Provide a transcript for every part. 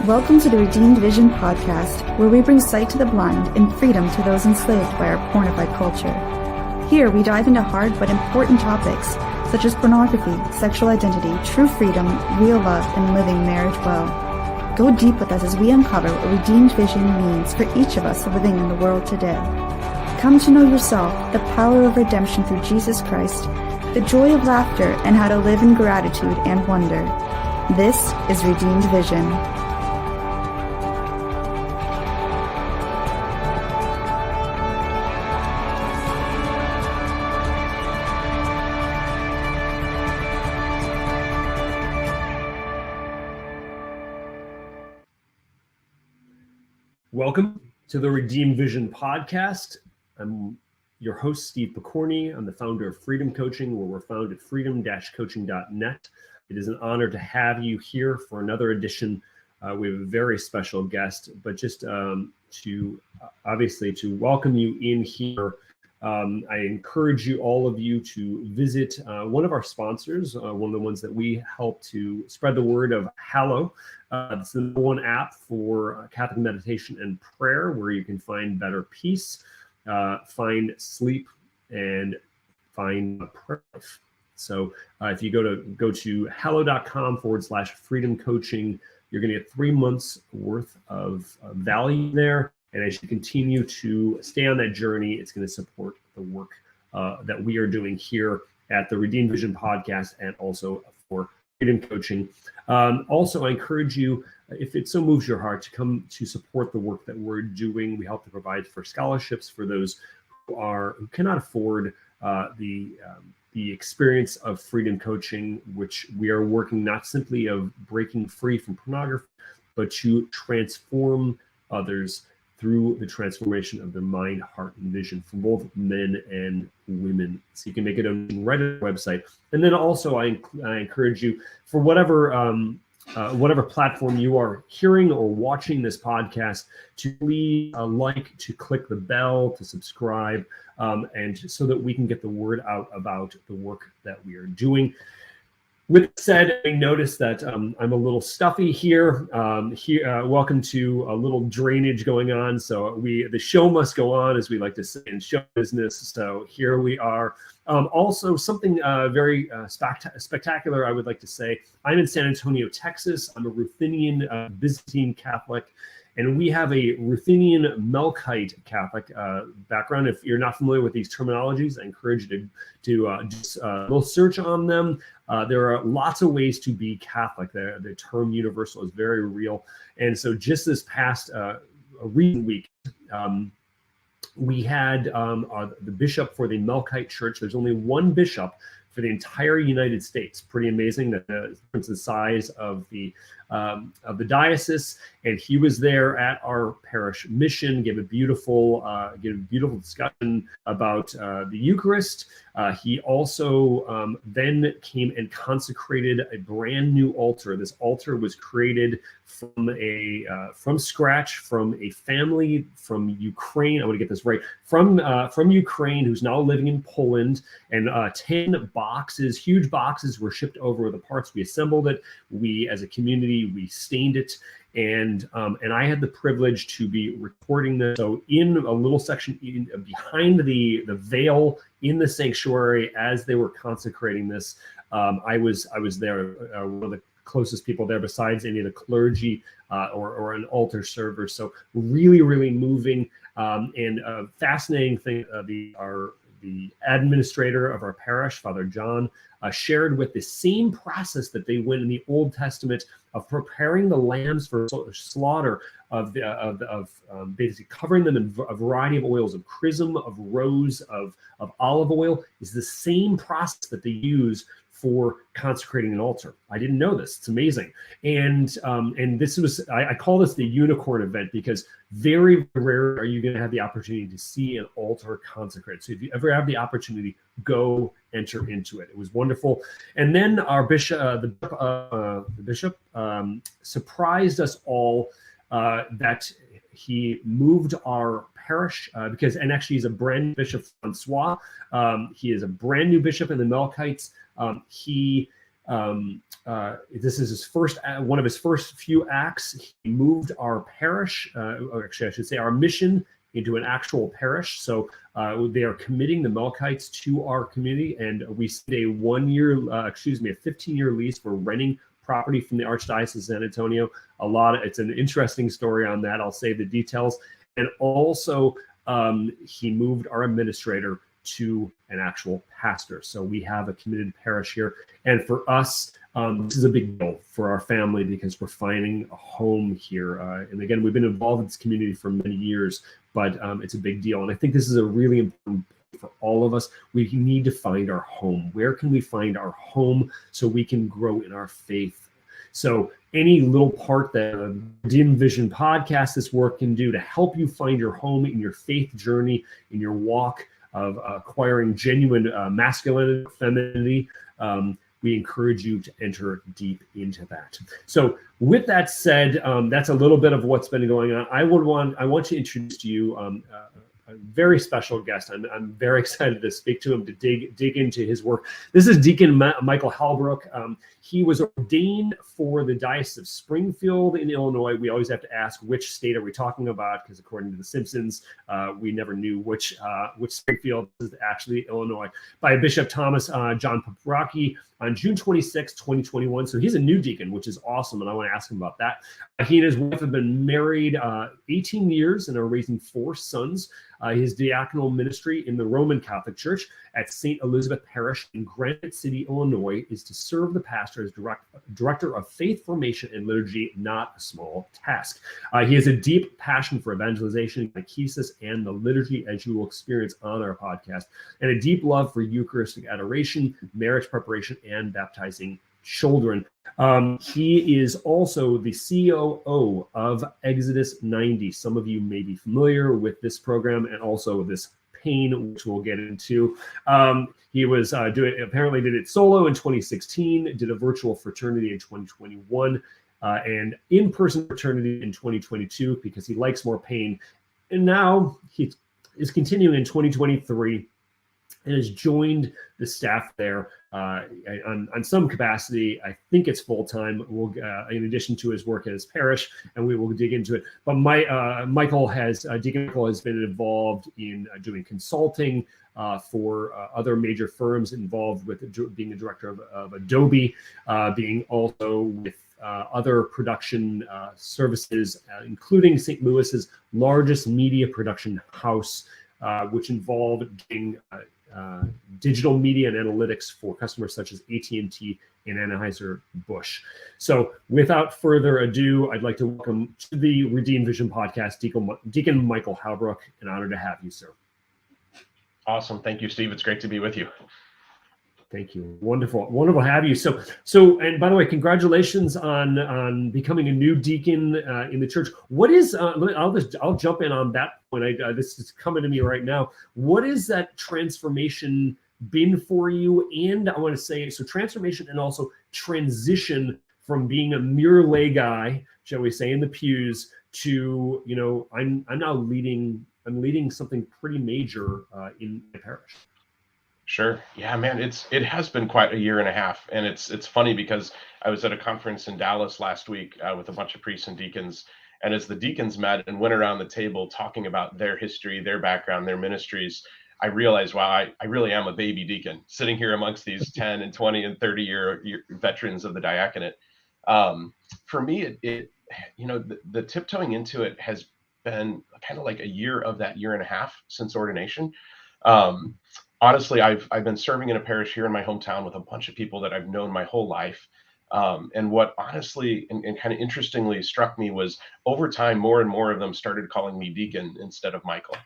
Welcome to the Redeemed Vision podcast, where we bring sight to the blind and freedom to those enslaved by our pornified culture. Here, we dive into hard but important topics, such as pornography, sexual identity, true freedom, real love, and living marriage well. Go deep with us as we uncover what redeemed vision means for each of us living in the world today. Come to know yourself, the power of redemption through Jesus Christ, the joy of laughter, and how to live in gratitude and wonder. This is Redeemed Vision. Welcome to the Redeemed Vision podcast. I'm your host, Steve Pokorny. I'm the founder of Freedom Coaching, where we're found at freedom-coaching.net. It is an honor to have you here for another edition. We have a very special guest, but just to welcome you in here, I encourage all of you to visit one of our sponsors, one of the ones that we help to spread the word of Hallow. It's the number one app for Catholic meditation and prayer, where you can find better peace, find sleep, and find a prayer life. So if you go to hallow.com/freedom coaching, you're going to get 3 months worth of value there. And as you continue to stay on that journey, it's going to support the work that we are doing here at the Redeemed Vision podcast and also for Freedom Coaching. Also, I encourage you, if it so moves your heart, to come to support the work that we're doing. We help to provide for scholarships for those who cannot afford the experience of Freedom Coaching, which we are working not simply of breaking free from pornography, but to transform others through the transformation of their mind, heart, and vision for both men and women. So you can make a donation right at our website. And then also I encourage you, for whatever platform you are hearing or watching this podcast, to leave a like, to click the bell, to subscribe, and so that we can get the word out about the work that we are doing. With that said, I noticed that I'm a little stuffy here. Welcome to a little drainage going on. So the show must go on, as we like to say in show business. So here we are. Also, something very spectacular, I would like to say. I'm in San Antonio, Texas. I'm a Ruthenian Byzantine Catholic, and we have a Ruthenian Melkite Catholic background. If you're not familiar with these terminologies, I encourage you to just search on them. There are lots of ways to be Catholic. The term universal is very real. And so just this past recent week, we had the bishop for the Melkite Church. There's only one bishop for the entire United States. Pretty amazing that the size of the diocese, and he was there at our parish mission, gave a beautiful discussion about the Eucharist. He also then came and consecrated a brand new altar. This altar was created from scratch from a family from Ukraine. I want to get this right, from Ukraine, who's now living in Poland. And 10 boxes, huge boxes, were shipped over with the parts. We assembled it. We, as a community, we stained it, and I had the privilege to be recording this. So in a little section behind the veil in the sanctuary, as they were consecrating this, I was there, one of the closest people there, besides any of the clergy or an altar server. So really, really moving, and a fascinating thing. The administrator of our parish, Father John, shared with the same process that they went in the Old Testament of preparing the lambs for slaughter, of basically covering them in a variety of oils, of chrism, of rose, of olive oil, is the same process that they use for consecrating an altar. I didn't know this. It's amazing. And this was, I call this the unicorn event, because very rare are you going to have the opportunity to see an altar consecrated. So if you ever have the opportunity, go enter into it. It was wonderful. And then our bishop, the bishop surprised us all that he moved our parish and actually he's a brand new bishop, Francois. He is a brand new bishop in the Melkites. He This is his first, one of his first few acts. He moved our parish, or actually I should say our mission, into an actual parish. So they are committing the Melkites to our community, and we see a 15-year lease for renting property from the Archdiocese of San Antonio. It's an interesting story on that. I'll save the details. And also, he moved our administrator to an actual pastor. So we have a committed parish here. And for us, this is a big deal for our family because we're finding a home here. And again, we've been involved in this community for many years, but it's a big deal. And I think this is a really important point for all of us. We need to find our home. Where can we find our home so we can grow in our faith? So any little part that Redeemed Vision podcast, this work can do to help you find your home in your faith journey, in your walk of acquiring genuine masculinity, femininity, we encourage you to enter deep into that. So with that said, that's a little bit of what's been going on. I want to introduce to you a very special guest. I'm very excited to speak to him, to dig into his work. This is Deacon Michael Halbrook. He was ordained for the Diocese of Springfield in Illinois. We always have to ask which state are we talking about, because according to The Simpsons, we never knew which Springfield is actually Illinois. By Bishop Thomas John Paprocki on June 26, 2021. So he's a new deacon, which is awesome, and I want to ask him about that. He and his wife have been married 18 years and are raising 4 sons. His diaconal ministry in the Roman Catholic Church at St. Elizabeth Parish in Granite City, Illinois, is to serve the pastor as director of faith formation and liturgy, not a small task. He has a deep passion for evangelization, catechesis, and the liturgy, as you will experience on our podcast, and a deep love for Eucharistic adoration, marriage preparation, and baptizing children. He is also the COO of Exodus 90. Some of you may be familiar with this program and also this pain, which we'll get into. He was apparently did it solo in 2016, did a virtual fraternity in 2021, and in-person fraternity in 2022 because he likes more pain. And now he is continuing in 2023 and has joined the staff there on some capacity. I think it's full-time, in addition to his work at his parish, and we will dig into it. But Deacon Michael has been involved in doing consulting for other major firms involved with being a director of Adobe, being also with other production services, including St. Louis's largest media production house, which involved doing digital media and analytics for customers such as AT&T and Anheuser-Busch. So without further ado, I'd like to welcome to the Redeemed Vision podcast, Deacon Michael Halbrook. An honor to have you, sir. Awesome. Thank you, Steve. It's great to be with you. Thank you. Wonderful to have you. So, and by the way, congratulations on becoming a new deacon in the church. What is? I'll jump in on that point. This is coming to me right now. What is that transformation been for you? And I want to say, so transformation and also transition from being a mere lay guy, shall we say, in the pews to, I'm now leading something pretty major in my parish. Sure. Yeah, man, it has been quite a year and a half. And it's funny because I was at a conference in Dallas last week with a bunch of priests and deacons. And as the deacons met and went around the table talking about their history, their background, their ministries, I realized, wow, I really am a baby deacon sitting here amongst these 10 and 20 and 30-year veterans of the diaconate. For me, the tiptoeing into it has been kind of like a year of that year and a half since ordination. Honestly, I've been serving in a parish here in my hometown with a bunch of people that I've known my whole life. And what honestly and kind of interestingly struck me was over time, more and more of them started calling me deacon instead of Michael.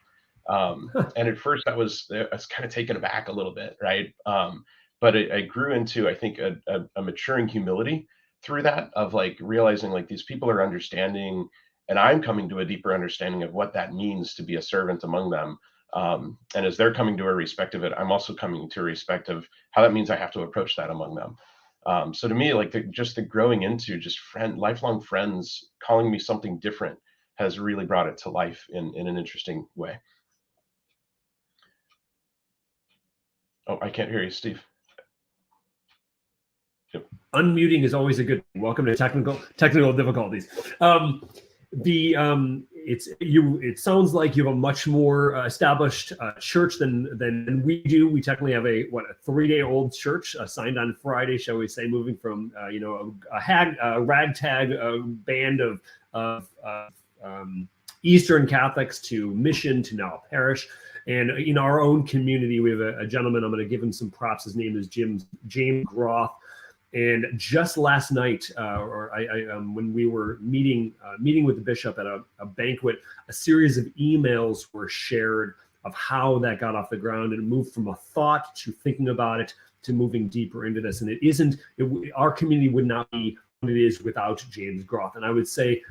And at first I was kind of taken aback a little bit, right? But I grew into, I think, a maturing humility through that, of like realizing like these people are understanding, and I'm coming to a deeper understanding of what that means to be a servant among them. And as they're coming to a respect of it, I'm also coming to a respect of how that means I have to approach that among them. So to me, like the growing into just lifelong friends calling me something different has really brought it to life in an interesting way. Oh, I can't hear you, Steve. Yep. Unmuting is always a good thing. Welcome to technical difficulties. It sounds like you have a much more established church than we do. We technically have a 3-day-old church signed on Friday, shall we say, moving from a ragtag band of Eastern Catholics to mission to now a parish. And in our own community, we have a gentleman. I'm going to give him some props. His name is James Groth. And just last night, when we were meeting with the bishop at a banquet, a series of emails were shared of how that got off the ground and moved from a thought to thinking about it to moving deeper into this. And our community would not be what it is without James Groth. And I would say,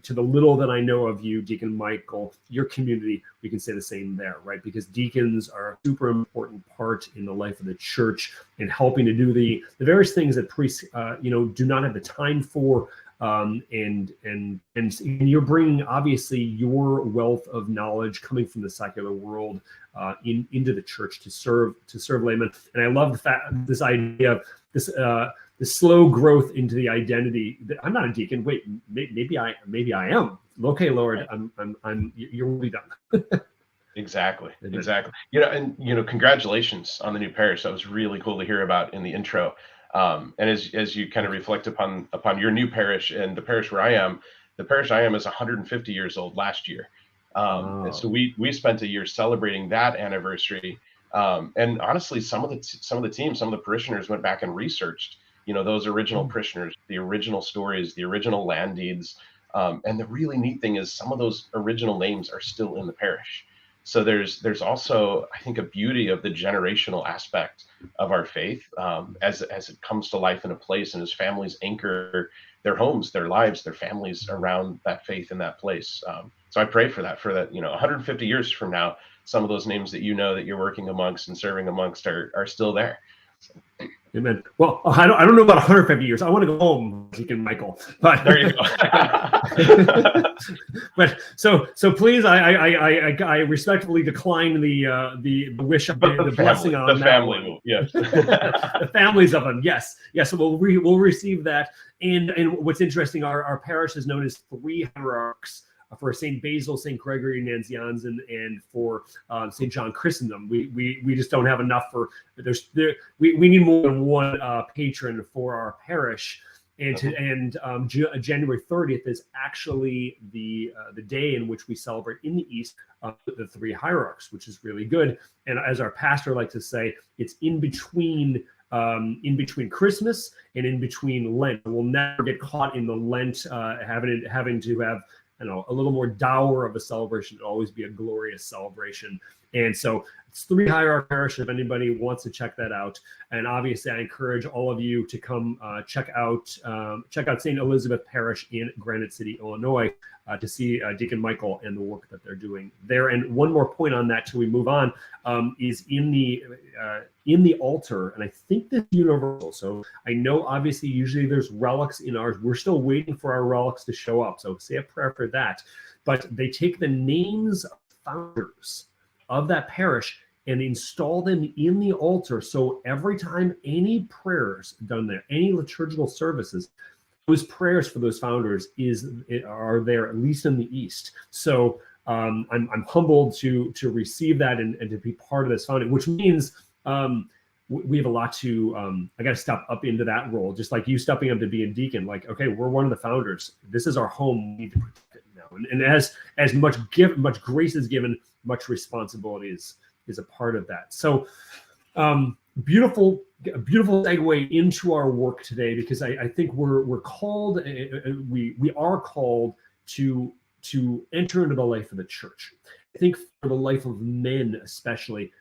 to the little that I know of you, Deacon Michael, your community, we can say the same there, right? Because deacons are a super important part in the life of the church and helping to do the various things that priests, do not have the time for. And you're bringing obviously your wealth of knowledge coming from the secular world into the church to serve laymen. And I love the fact this idea of this. The slow growth into the identity. I'm not a deacon. Wait, maybe I am. Okay, Lord, you're really done. Exactly. And congratulations on the new parish. That was really cool to hear about in the intro. And as you kind of reflect upon your new parish and the parish where I am, the parish I am is 150 years old last year. And so we spent a year celebrating that anniversary. And honestly, some of the team, some of the parishioners went back and researched those original parishioners, the original stories, the original land deeds. And the really neat thing is some of those original names are still in the parish. So there's also, I think, a beauty of the generational aspect of our faith as it comes to life in a place, and as families anchor their homes, their lives, their families around that faith in that place. So I pray for that, 150 years from now, some of those names that that you're working amongst and serving amongst are still there. So. Amen. Well, I don't know about 150 years. I want to go home, Deacon Michael. But there you go. But so please, I respectfully decline the wish of the blessing on the that family. One. Yes. The families of them. Yes. So we'll receive that. And what's interesting, our parish is known as 3 hierarchs. For St. Basil, St. Gregory Nazianzen, and for St. John Chrysostom. We just don't have enough for we need more than one patron for our parish. And January 30th is actually the day in which we celebrate in the East the 3 hierarchs, which is really good. And as our pastor likes to say, it's in between Christmas and in between Lent. We'll never get caught in the Lent having to have a little more dour of a celebration. It'll always be a glorious celebration. And so it's 3 hierarch parish if anybody wants to check that out. And obviously I encourage all of you to come check out St. Elizabeth Parish in Granite City, Illinois, to see Deacon Michael and the work that they're doing there. And one more point on that till we move on is in the altar, and I think this is universal. So I know obviously usually there's relics in ours. We're still waiting for our relics to show up. So say a prayer for that. But they take the names of founders of that parish and install them in the altar. So every time any prayers done there, any liturgical services, those prayers for those founders are there, at least in the East. So I'm humbled to receive that and to be part of this founding, which means we have a lot to. I got to step up into that role, just like you stepping up to be a deacon. Like, okay, we're one of the founders. This is our home. We need to protect it now. And as much grace is given, much responsibility is a part of that. So beautiful segue into our work today, because I think we're called, we are called to enter into the life of the church. I think for the life of men, especially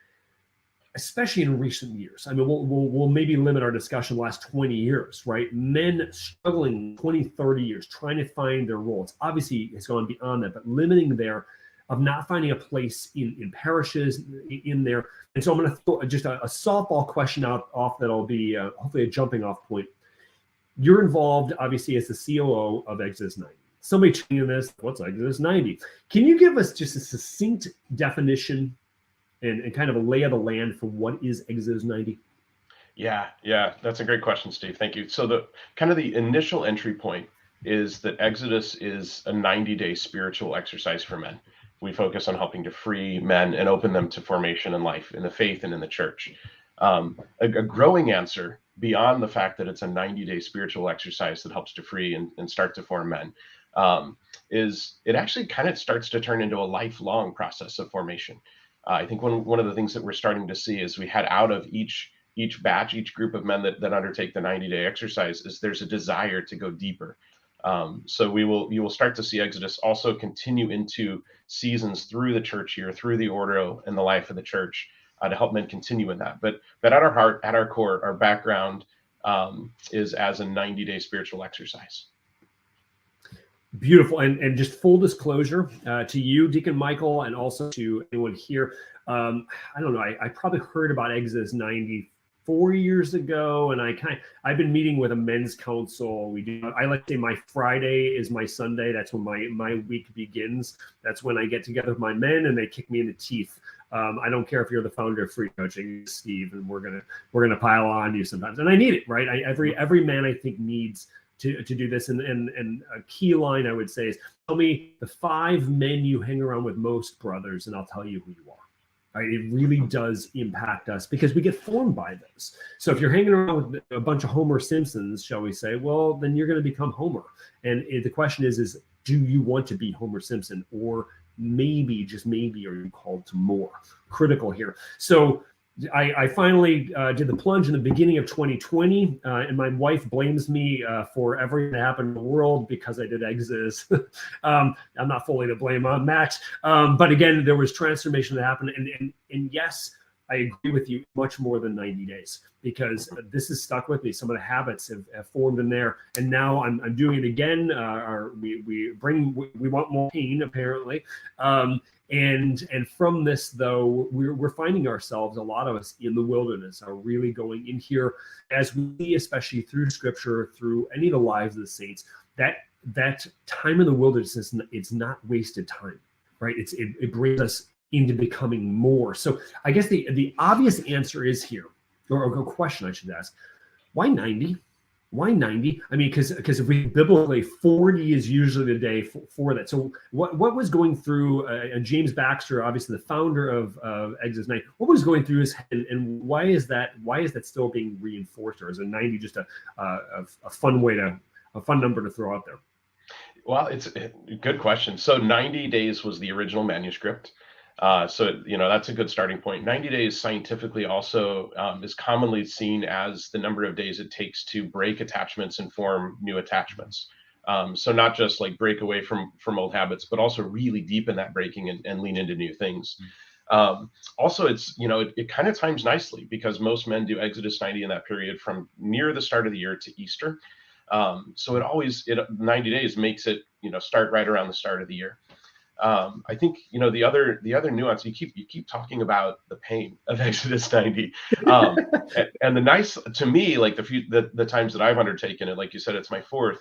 in recent years. I mean, we'll maybe limit our discussion the last 20 years, right? Men struggling 20, 30 years, trying to find their role. It's obviously has gone beyond that, but limiting there of not finding a place in parishes in there. And so I'm going to throw just a softball question off that'll be hopefully a jumping off point. You're involved, obviously, as the COO of Exodus 90. Somebody tuning in this, what's Exodus 90? Can you give us just a succinct definition and kind of a lay of the land for what is Exodus 90? Yeah, that's a great question, Steve. Thank you. So the initial entry point is that Exodus is a 90-day spiritual exercise for men. We focus on helping to free men and open them to formation in life, in the faith and in the church. A growing answer beyond the fact that it's a 90-day spiritual exercise that helps to free and start to form men is it actually kind of starts to turn into a lifelong process of formation. I think one of the things that we're starting to see is we had out of each batch, each group of men that undertake the 90-day exercise is there's a desire to go deeper. So you will start to see Exodus also continue into seasons through the church year, through the order and the life of the church to help men continue in that. But at our heart, at our core, our background is as a 90-day spiritual exercise. Beautiful. And just full disclosure to you, Deacon Michael, and also to anyone here. I don't know. I probably heard about Exodus 94 years ago, and I've been meeting with a men's council. I like to say my Friday is my Sunday. That's when my week begins. That's when I get together with my men and they kick me in the teeth. I don't care if you're the founder of Free Coaching, Steve, and we're gonna pile on you sometimes, and I need it, right? Every man I think needs to do this, and a key line I would say is, tell me the 5 men you hang around with most, brothers, and I'll tell you who you are. Right? It really does impact us because we get formed by those. So if you're hanging around with a bunch of Homer Simpsons, shall we say, well, then you're going to become Homer. And the question is do you want to be Homer Simpson, or maybe, just maybe, are you called to more? Critical here. So I finally did the plunge in the beginning of 2020, and my wife blames me for everything that happened in the world because I did Exodus. I'm not fully to blame on that. But again, there was transformation that happened. And yes, I agree with you, much more than 90 days, because this has stuck with me. Some of the habits have formed in there. And now I'm doing it again. We want more pain, apparently. And from this, though, we're finding ourselves, a lot of us in the wilderness are really going in here, as we see, especially through Scripture, through any of the lives of the saints, that time in the wilderness it's not wasted time, right? It brings us into becoming more. So I guess the obvious answer is here, or a question I should ask: why 90? Why 90? I mean, because if we biblically, 40 is usually the day for that. So what was going through James Baxter, obviously the founder of Exodus 9, what was going through his head, and why is that still being reinforced, or is a 90 just a fun number to throw out there? Well, it's a good question. So 90 days was the original manuscript. So, that's a good starting point. 90 days scientifically also is commonly seen as the number of days it takes to break attachments and form new attachments. So not just like break away from old habits, but also really deepen that breaking and lean into new things. Also, it's, it kind of times nicely because most men do Exodus 90 in that period from near the start of the year to Easter. So 90 days makes it, start right around the start of the year. I think the other nuance, you keep talking about the pain of Exodus 90, and the nice, to me, like the times that I've undertaken it, like you said, it's my 4th,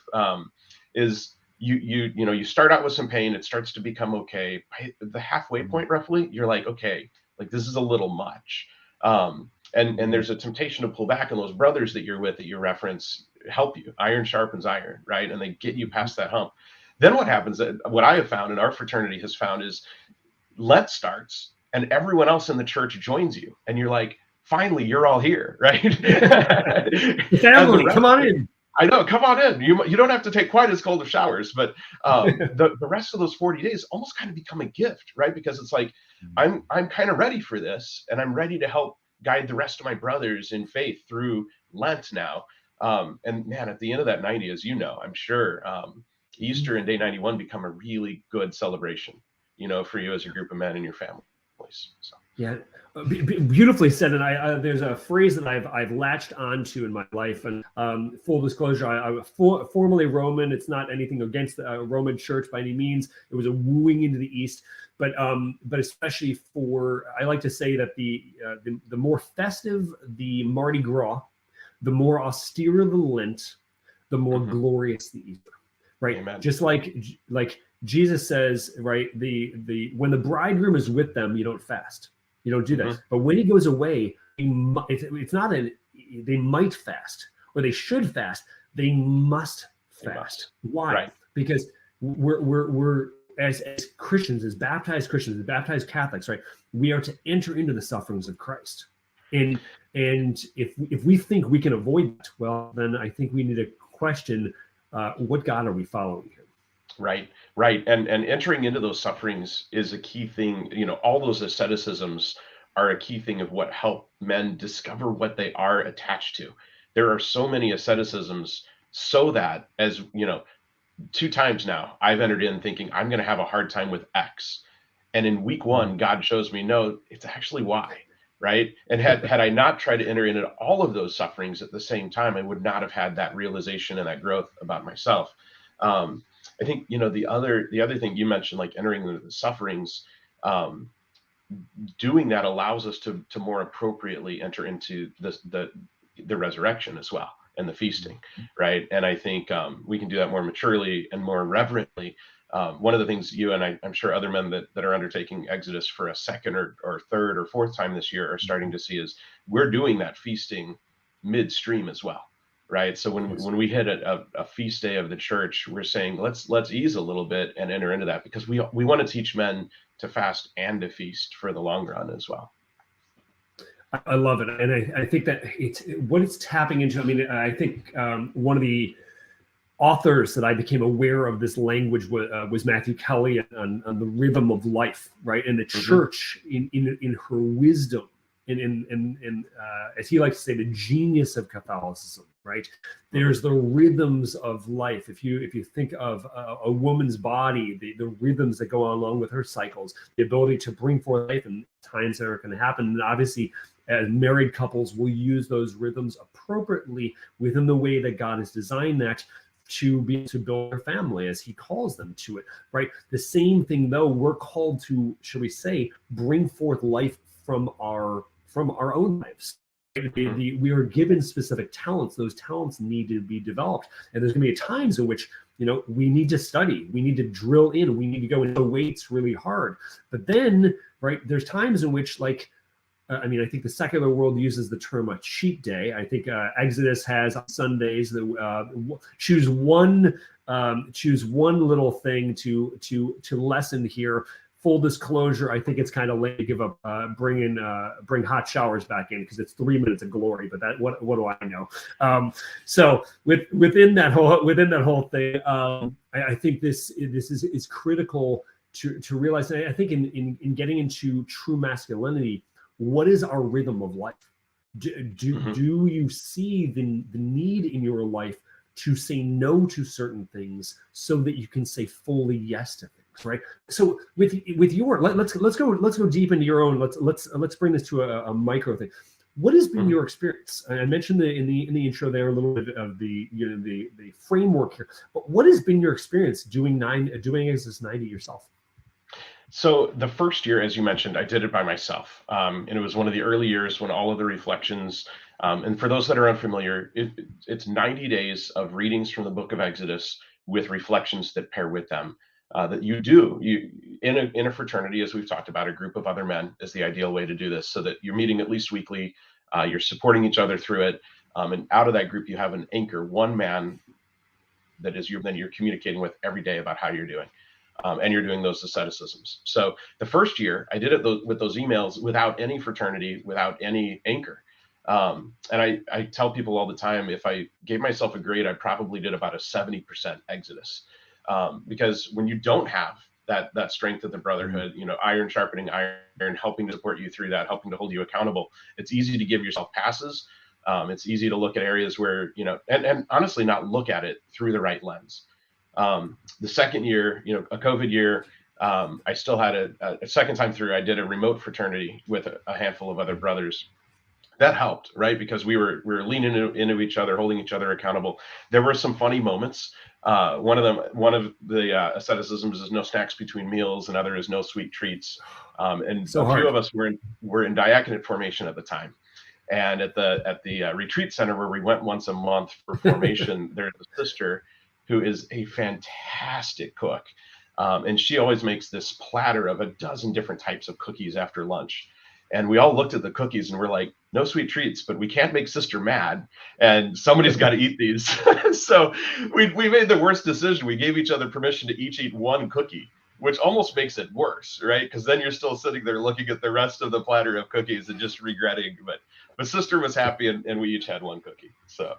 is you start out with some pain, it starts to become okay. By the halfway point, roughly, you're like, okay, like this is a little much, and there's a temptation to pull back, and those brothers that you're with, that you reference, help you. Iron sharpens iron, right? And they get you past that hump. Then what happens, what I have found and our fraternity has found, is Lent starts and everyone else in the church joins you. And you're like, finally, you're all here, right? Family, come on in. I know, come on in. You don't have to take quite as cold of showers, but the rest of those 40 days almost kind of become a gift, right? Because it's like, I'm kind of ready for this, and I'm ready to help guide the rest of my brothers in faith through Lent now. And man, at the end of that 90, as you know, I'm sure, Easter and day 91 become a really good celebration, for you as a group of men and your families. So. Yeah, beautifully said. And there's a phrase that I've latched onto in my life. And full disclosure, I was formerly Roman. It's not anything against the Roman Church by any means. It was a wooing into the East. But especially I like to say that the more festive the Mardi Gras, the more austere the Lent, the more glorious the Easter. Right. Amen. Just like Jesus says, right, when the bridegroom is with them, you don't fast. You don't do that. But when he goes away, it's not an they might fast or they should fast. They must fast. Why? Right. Because we're as Christians, as baptized Christians, as baptized Catholics, right? We are to enter into the sufferings of Christ. And if we think we can avoid that, well, then I think we need to question what God are we following here? Right. And entering into those sufferings is a key thing. All those asceticisms are a key thing of what help men discover what they are attached to. There are so many asceticisms so that, as 2 times now, I've entered in thinking I'm going to have a hard time with X. And in week 1, God shows me, no, it's actually Y, right? And had I not tried to enter into all of those sufferings at the same time, I would not have had that realization and that growth about myself. I think, the other thing you mentioned, like entering into the sufferings, doing that allows us to more appropriately enter into the resurrection as well, and the feasting, right? And I think we can do that more maturely and more reverently. One of the things you and I'm sure other men that are undertaking Exodus for a second or third or fourth time this year are starting to see is we're doing that feasting midstream as well, right? So when we hit a feast day of the church, we're saying let's ease a little bit and enter into that, because we want to teach men to fast and to feast for the long run as well. I love it, and I think that what it's tapping into. I mean, I think one of the authors that I became aware of this language was Matthew Kelly on the rhythm of life, right? And the church in her wisdom, in as he likes to say, the genius of Catholicism, right? There's the rhythms of life. If you think of a woman's body, the rhythms that go along with her cycles, the ability to bring forth life and times that are going to happen, and obviously, as married couples will use those rhythms appropriately within the way that God has designed that to be able to build their family as he calls them to it, right? The same thing, though, we're called to, shall we say, bring forth life from our own lives. We are given specific talents. Those talents need to be developed. And there's going to be times in which, we need to study, we need to drill in, we need to go into the weights really hard. But then, right, there's times in which, I think the secular world uses the term a cheat day. I think Exodus has on Sundays choose one little thing to lessen here. Full disclosure, I think it's kind of late to give up bring hot showers back in, because it's 3 minutes of glory. But that what do I know? So within that whole thing, I think this is critical to realize. And I think in getting into true masculinity, what is our rhythm of life? Do you see the need in your life to say no to certain things so that you can say fully yes to things, right? So with your let's go deep into your own. Let's bring this to a micro thing. What has been your experience? I mentioned in the intro there a little bit of the framework here, but what has been your experience doing Exodus 90 yourself? So the first year, as you mentioned, I did it by myself. And it was one of the early years when all of the reflections, and for those that are unfamiliar, it's 90 days of readings from the book of Exodus with reflections that pair with them, that you do. In a fraternity, as we've talked about, a group of other men is the ideal way to do this, so that you're meeting at least weekly, you're supporting each other through it. And out of that group, you have an anchor, one man that you're communicating with every day about how you're doing. And you're doing those asceticisms. So the first year I did it with those emails without any fraternity, without any anchor. And I tell people all the time, if I gave myself a grade, I probably did about a 70% Exodus. Because when you don't have that strength of the brotherhood, iron sharpening iron, helping to support you through that, helping to hold you accountable, it's easy to give yourself passes. It's easy to look at areas where, and honestly not look at it through the right lens. The second year, a COVID year, I still had a second time through. I did a remote fraternity with a handful of other brothers. That helped, right? Because we were leaning into each other, holding each other accountable. There were some funny moments. One of the asceticisms is no snacks between meals, and other is no sweet treats. And so a few of us were in diaconate formation at the time. And at the retreat center where we went once a month for formation, there's a sister who is a fantastic cook. And she always makes this platter of a dozen different types of cookies after lunch. And we all looked at the cookies and we're like, no sweet treats, but we can't make sister mad, and somebody's got to eat these. So we made the worst decision. We gave each other permission to each eat one cookie, which almost makes it worse, right? Because then you're still sitting there looking at the rest of the platter of cookies and just regretting. But sister was happy, and we each had one cookie. So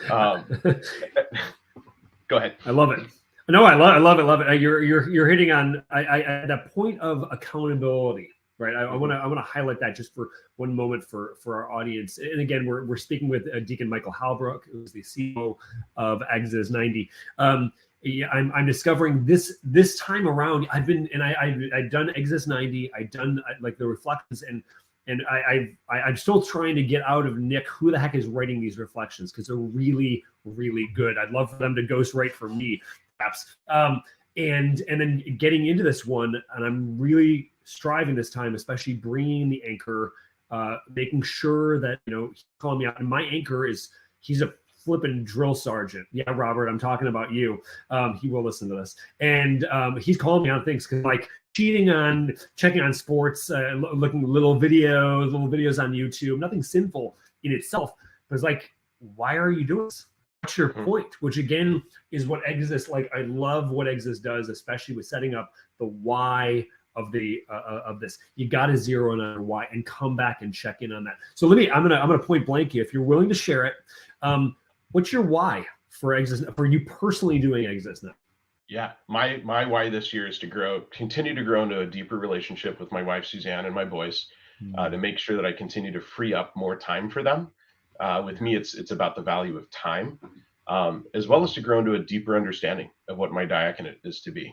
go ahead. I love it. No, I love it. You're hitting on that point of accountability, right? I want to highlight that just for one moment for our audience. And again, we're speaking with Deacon Michael Halbrook, who's the COO of Exodus 90. I'm discovering this time around. I've done Exodus 90. I've done like the reflections, and I'm still trying to get out of Nick who the heck is writing these reflections, because they're really, really good. I'd love for them to ghostwrite for me, perhaps. And then getting into this one, and I'm really striving this time, especially bringing the anchor, making sure that he's calling me out. And my anchor he's a flipping drill sergeant. Yeah, Robert, I'm talking about you. He will listen to this, and he's calling me on things because like cheating on checking on sports, looking little videos on YouTube. Nothing sinful in itself, but it's like, why are you doing this? What's your point? Which again is what Exodus, like I love what Exodus does, especially with setting up the why of the of this. You got to zero in on why and come back and check in on that. So I'm gonna point blank you if you're willing to share it. What's your why for Exodus, for you personally doing Exodus now? Yeah, my why this year is to continue to grow into a deeper relationship with my wife Suzanne and my boys, to make sure that I continue to free up more time for them. With me, it's about the value of time, as well as to grow into a deeper understanding of what my diaconate is to be.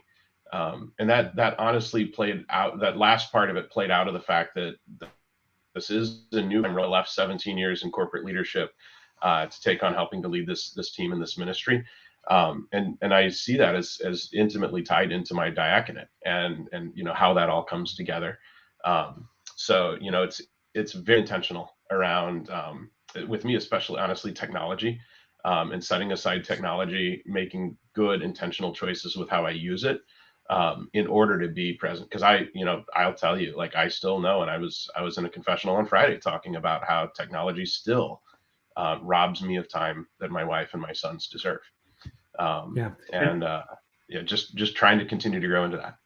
And that honestly played out. That last part of it played out of the fact that this is a new. I left 17 years in corporate leadership to take on helping to lead this team in this ministry. And I see that as intimately tied into my diaconate and how that all comes together. So it's very intentional around, with me especially, honestly, technology, and setting aside technology, making good intentional choices with how I use it, in order to be present. Because I'll tell you, like, I still know, and I was in a confessional on Friday talking about how technology still robs me of time that my wife and my sons deserve. Just trying to continue to grow into that.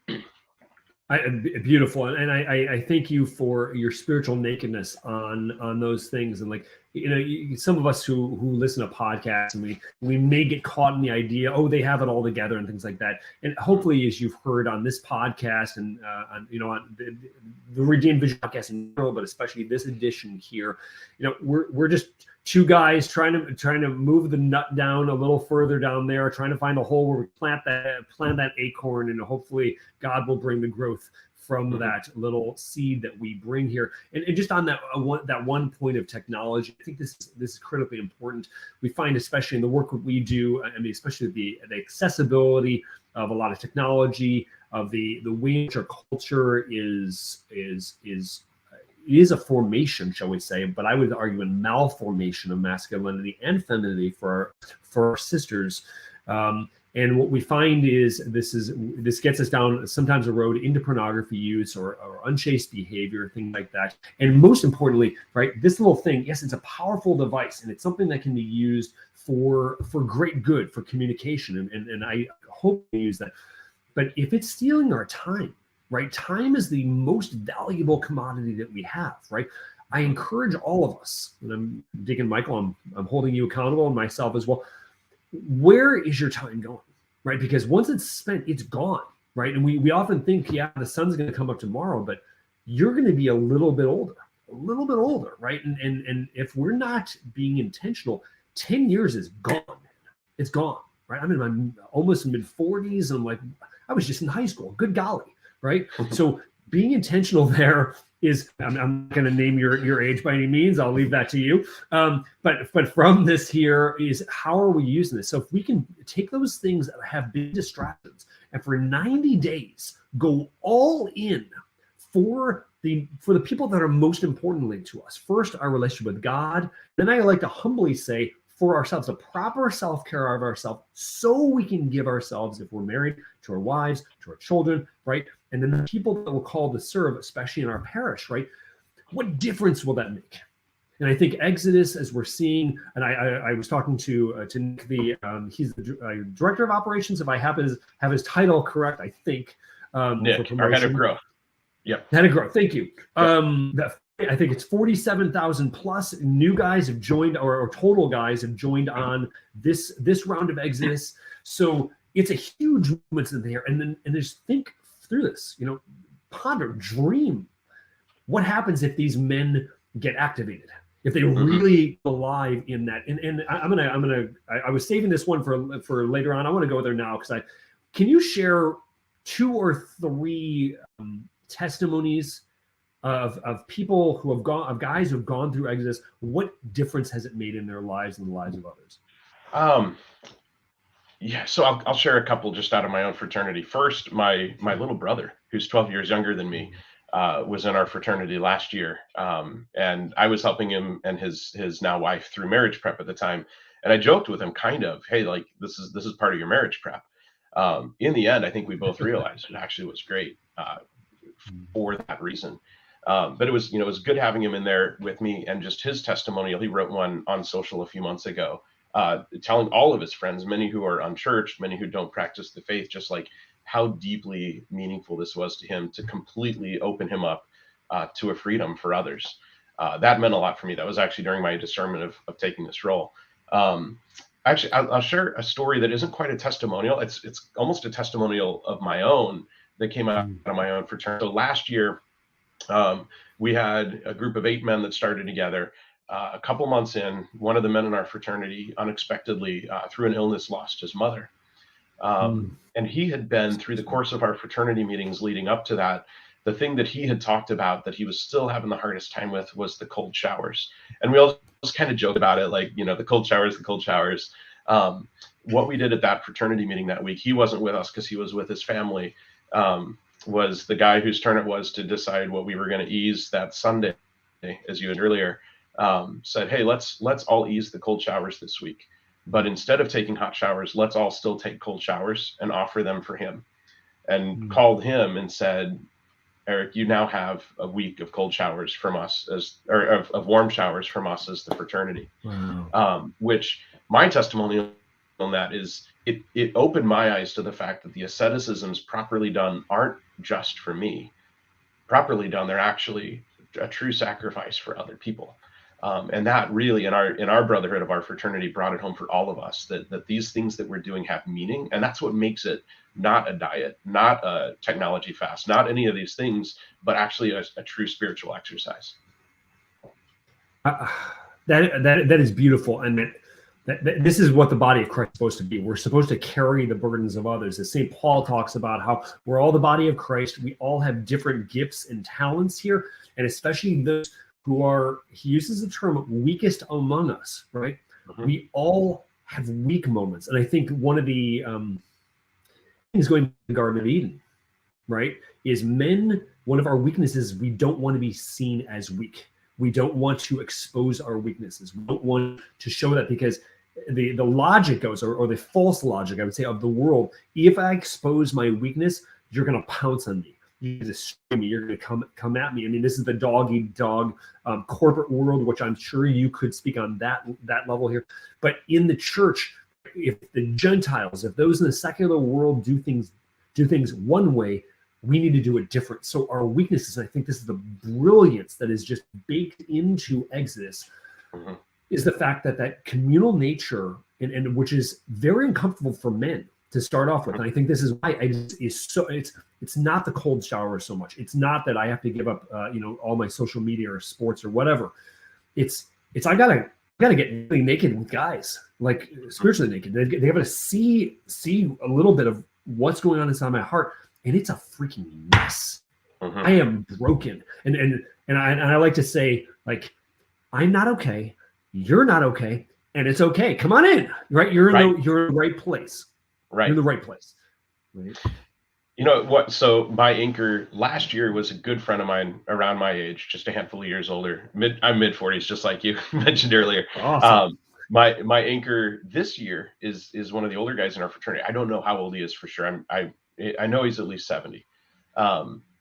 Beautiful. And I thank you for your spiritual nakedness on those things. And like, some of us who listen to podcasts, and we may get caught in the idea, oh, they have it all together and things like that. And hopefully, as you've heard on this podcast and on the Redeemed Vision podcast in general, but especially this edition here, we're just two guys trying to move the nut down a little further down there, trying to find a hole where we plant that acorn, and hopefully God will bring the growth from that little seed that we bring here. And just on that one point of technology, I think this is critically important. We find, especially in the work that we do, I mean, especially the accessibility of a lot of technology, of the way in which our culture is a formation, shall we say, but I would argue a malformation of masculinity and femininity for our sisters. And what we find is this gets us down sometimes a road into pornography use or unchaste behavior, things like that. And most importantly, right, this little thing, yes, it's a powerful device, and it's something that can be used for great good, for communication, and I hope we use that. But if it's stealing our time, right, time is the most valuable commodity that we have, right? I encourage all of us, and I'm Deacon Michael, I'm holding you accountable, and myself as well. Where is your time going, right? Because once it's spent, it's gone, right? And we often think, yeah, the sun's going to come up tomorrow, but you're going to be a little bit older, right? And if we're not being intentional, 10 years is gone. It's gone, right? I'm in my almost mid-40s. I'm like, I was just in high school. Good golly, right? So being intentional there is, I'm not going to name your age by any means. I'll leave that to you. But from this here is, how are we using this? So if we can take those things that have been distractions and for 90 days go all in for the people that are most importantly to us. First, our relationship with God. Then I like to humbly say, for ourselves, a proper self-care of ourselves, so we can give ourselves, if we're married, to our wives, to our children, right? And then the people that we're called to serve, especially in our parish, right? What difference will that make? And I think Exodus, as we're seeing, and I was talking to Nick, he's the director of operations, if I have his title correct, I think. Nick, our head of growth. Yep. Head of growth. Thank you. Yep. I think it's 47,000 plus new guys have joined, or total guys have joined on this round of Exodus. So it's a huge movement in there. And just think through this, ponder, dream. What happens if these men get activated? If they really believe in that? And I was saving this one for later on. I want to go there now because can you share 2 or 3 testimonies of people who have gone, of guys who have gone through Exodus? What difference has it made in their lives and the lives of others? Yeah, so I'll share a couple just out of my own fraternity. First, my little brother, who's 12 years younger than me, was in our fraternity last year, and I was helping him and his now wife through marriage prep at the time. And I joked with him, kind of, hey, like this is part of your marriage prep. In the end, I think we both realized it actually was great for that reason. But it was good having him in there with me, and just his testimonial. He wrote one on social a few months ago, telling all of his friends, many who are unchurched, many who don't practice the faith, just like how deeply meaningful this was to him to completely open him up to a freedom for others. That meant a lot for me. That was actually during my discernment of taking this role. Actually, I'll share a story that isn't quite a testimonial. It's almost a testimonial of my own that came out of my own fraternity. So last year, we had a group of 8 men that started together. A couple months in, one of the men in our fraternity unexpectedly, through an illness, lost his mother. And he had been, through the course of our fraternity meetings leading up to that, the thing that he had talked about that he was still having the hardest time with was the cold showers. And we all just kind of joke about it, like, the cold showers. What we did at that fraternity meeting that week, he wasn't with us because he was with his family, was the guy whose turn it was to decide what we were going to ease that Sunday, as you had earlier, said, hey, let's all ease the cold showers this week. But instead of taking hot showers, let's all still take cold showers and offer them for him. And called him and said, Eric, you now have a week of cold showers from us, of warm showers from us as the fraternity. Wow. Which my testimony on that is it opened my eyes to the fact that the asceticisms properly done aren't just for me. Properly done, they're actually a true sacrifice for other people. And that really, in our brotherhood of our fraternity, brought it home for all of us that these things that we're doing have meaning. And that's what makes it not a diet, not a technology fast, not any of these things, but actually a true spiritual exercise. That is beautiful. And that this is what the body of Christ is supposed to be. We're supposed to carry the burdens of others. As St. Paul talks about how we're all the body of Christ. We all have different gifts and talents here. And especially those who are, he uses the term, weakest among us, right? We all have weak moments. And I think one of the things going to the Garden of Eden, right, is men, one of our weaknesses, we don't want to be seen as weak. We don't want to expose our weaknesses. We don't want to show that, because the logic goes, or the false logic, I would say, of the world, if I expose my weakness, you're going to pounce on me. You're going to scream me. You're going to come at me. I mean, this is the dog-eat-dog corporate world, which I'm sure you could speak on that level here. But in the church, if the Gentiles, if those in the secular world do things one way, we need to do it different. So our weaknesses, and I think this is the brilliance that is just baked into Exodus, is the fact that communal nature, and which is very uncomfortable for men to start off with. And I think this is why it's not the cold shower so much. It's not that I have to give up all my social media or sports or whatever. It's I gotta get really naked with guys, like spiritually naked. They have to see a little bit of what's going on inside my heart, and it's a freaking mess. I am broken, and I like to say, like, I'm not okay, you're not okay, and it's okay. Come on in, right? You're in the right place. Right. You're in the right place. Right. You know what? So my anchor last year was a good friend of mine around my age, just a handful of years older. I'm mid 40s, just like you mentioned earlier. Awesome. My anchor this year is one of the older guys in our fraternity. I don't know how old he is for sure. I know he's at least 70.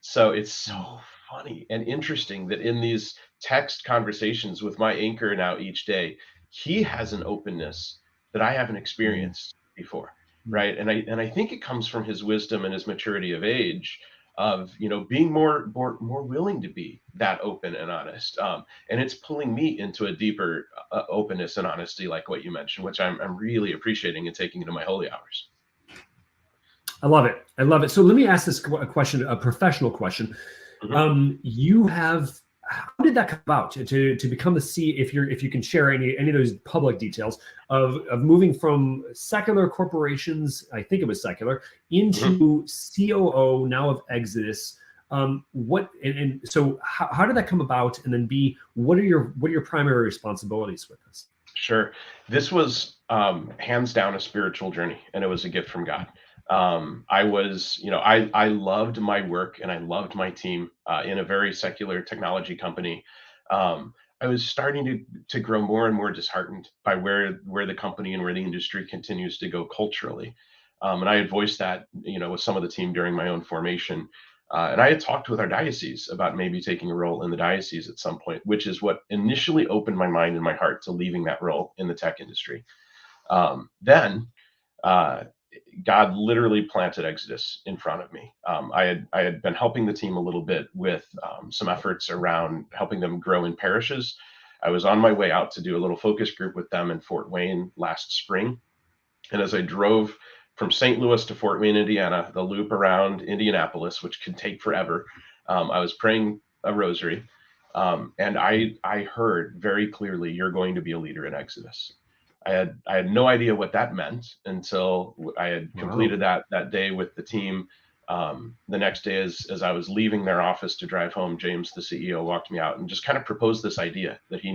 So it's so funny and interesting that in these text conversations with my anchor now each day, he has an openness that I haven't experienced before, right? And I think it comes from his wisdom and his maturity of age, of being more willing to be that open and honest, and it's pulling me into a deeper openness and honesty, like what you mentioned, which I'm really appreciating and taking into my holy hours. I love it. I love it. So let me ask this question, a professional question. How did that come about to become the if you can share any of those public details of moving from secular corporations, I think it was secular, into COO now of Exodus? So how did that come about? And then B, what are your primary responsibilities with this? Sure. This was hands down a spiritual journey, and it was a gift from God. I loved my work and I loved my team in a very secular technology company. I was starting to grow more and more disheartened by where the company and where the industry continues to go culturally. And I had voiced that, with some of the team during my own formation. And I had talked with our diocese about maybe taking a role in the diocese at some point, which is what initially opened my mind and my heart to leaving that role in the tech industry. Then God literally planted Exodus in front of me. I had been helping the team a little bit with some efforts around helping them grow in parishes. I was on my way out to do a little focus group with them in Fort Wayne last spring. And as I drove from St. Louis to Fort Wayne, Indiana, the loop around Indianapolis, which could take forever, I was praying a rosary, and I heard very clearly, "You're going to be a leader in Exodus." I had no idea what that meant until I had completed that day with the team. The next day, as I was leaving their office to drive home, James, the CEO, walked me out and just kind of proposed this idea that he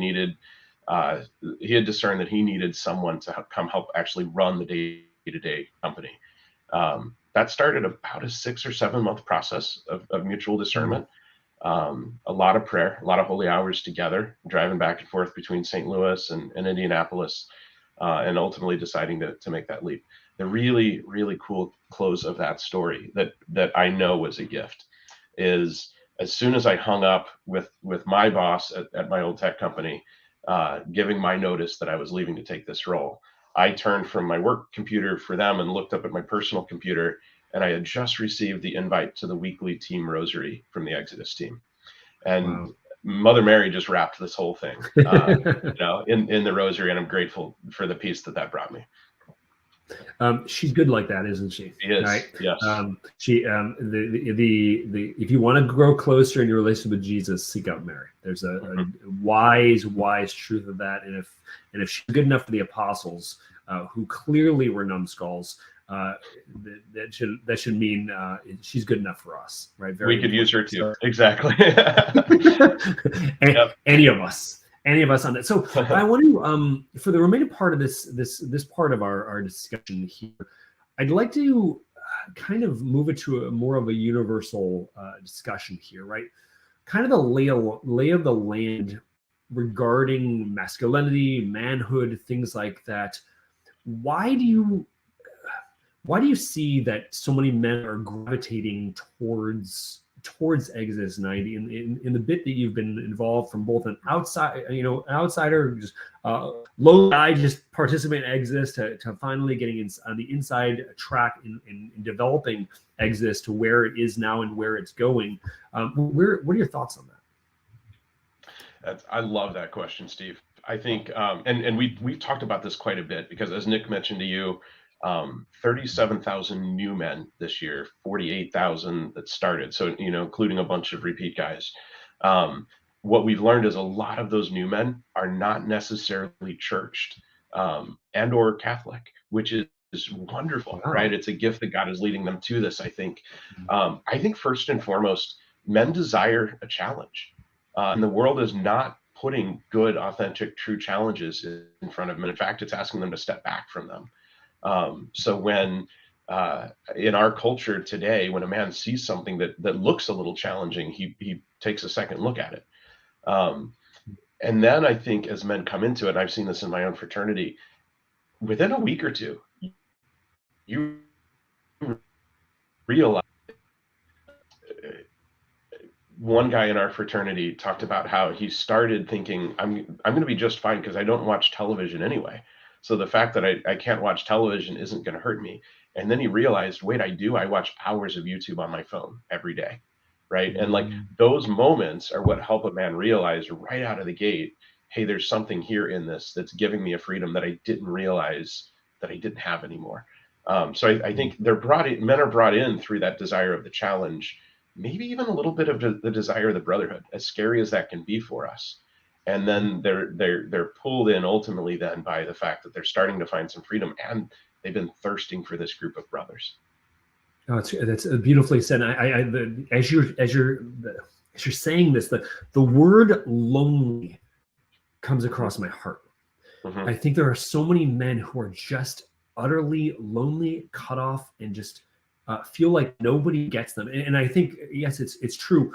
had discerned that he needed someone to come help actually run the day-to-day company. That started about a 6 or 7 month process of mutual discernment. A lot of prayer, a lot of holy hours together, driving back and forth between St. Louis and Indianapolis, and ultimately deciding to make that leap. The really, really cool close of that story that I know was a gift is, as soon as I hung up with my boss at my old tech company, giving my notice that I was leaving to take this role, I turned from my work computer for them and looked up at my personal computer, and I had just received the invite to the weekly team rosary from the Exodus team. And Mother Mary just wrapped this whole thing, in the rosary, and I'm grateful for the peace that brought me. She's good like that, isn't she? She is. Right? Yes. If you want to grow closer in your relationship with Jesus, seek out Mary. There's a wise truth of that. And if she's good enough for the apostles, who clearly were numbskulls, that should mean she's good enough for us, right? We could use her too. Exactly. Any of us on that. So I want to, for the remaining part of this part of our discussion here, I'd like to kind of move it to a more of a universal discussion here, right? Kind of the lay of the land regarding masculinity, manhood, things like that. Why do you see that so many men are gravitating towards Exodus 90 in the bit that you've been involved from both an outsider, just low guy, just participate in Exodus to finally getting on the inside track in developing Exodus to where it is now and where it's going? What are your thoughts on that? I love that question, Steve. I think, and we've talked about this quite a bit, because as Nick mentioned to you, 37,000 new men this year, 48,000 that started. So, including a bunch of repeat guys. What we've learned is a lot of those new men are not necessarily churched, and or Catholic, which is wonderful, right? It's a gift that God is leading them to this, I think. I think first and foremost, men desire a challenge. And the world is not putting good, authentic, true challenges in front of them. In fact, it's asking them to step back from them. So when in our culture today, when a man sees something that looks a little challenging, he takes a second look at it. And then I think as men come into it, and I've seen this in my own fraternity, within a week or two, you realize one guy in our fraternity talked about how he started thinking, I'm going to be just fine because I don't watch television anyway. So the fact that I can't watch television isn't going to hurt me. And then he realized, wait, I watch hours of YouTube on my phone every day. Right. And like those moments are what help a man realize right out of the gate, hey, there's something here in this that's giving me a freedom that I didn't realize that I didn't have anymore. So I think men are brought in through that desire of the challenge, maybe even a little bit of the desire of the brotherhood, as scary as that can be for us. And then they're pulled in ultimately then by the fact that they're starting to find some freedom, and they've been thirsting for this group of brothers. Oh, that's beautifully said. As you're saying this, the word lonely comes across my heart. Mm-hmm. I think there are so many men who are just utterly lonely, cut off, and just feel like nobody gets them. And I think, yes, it's true.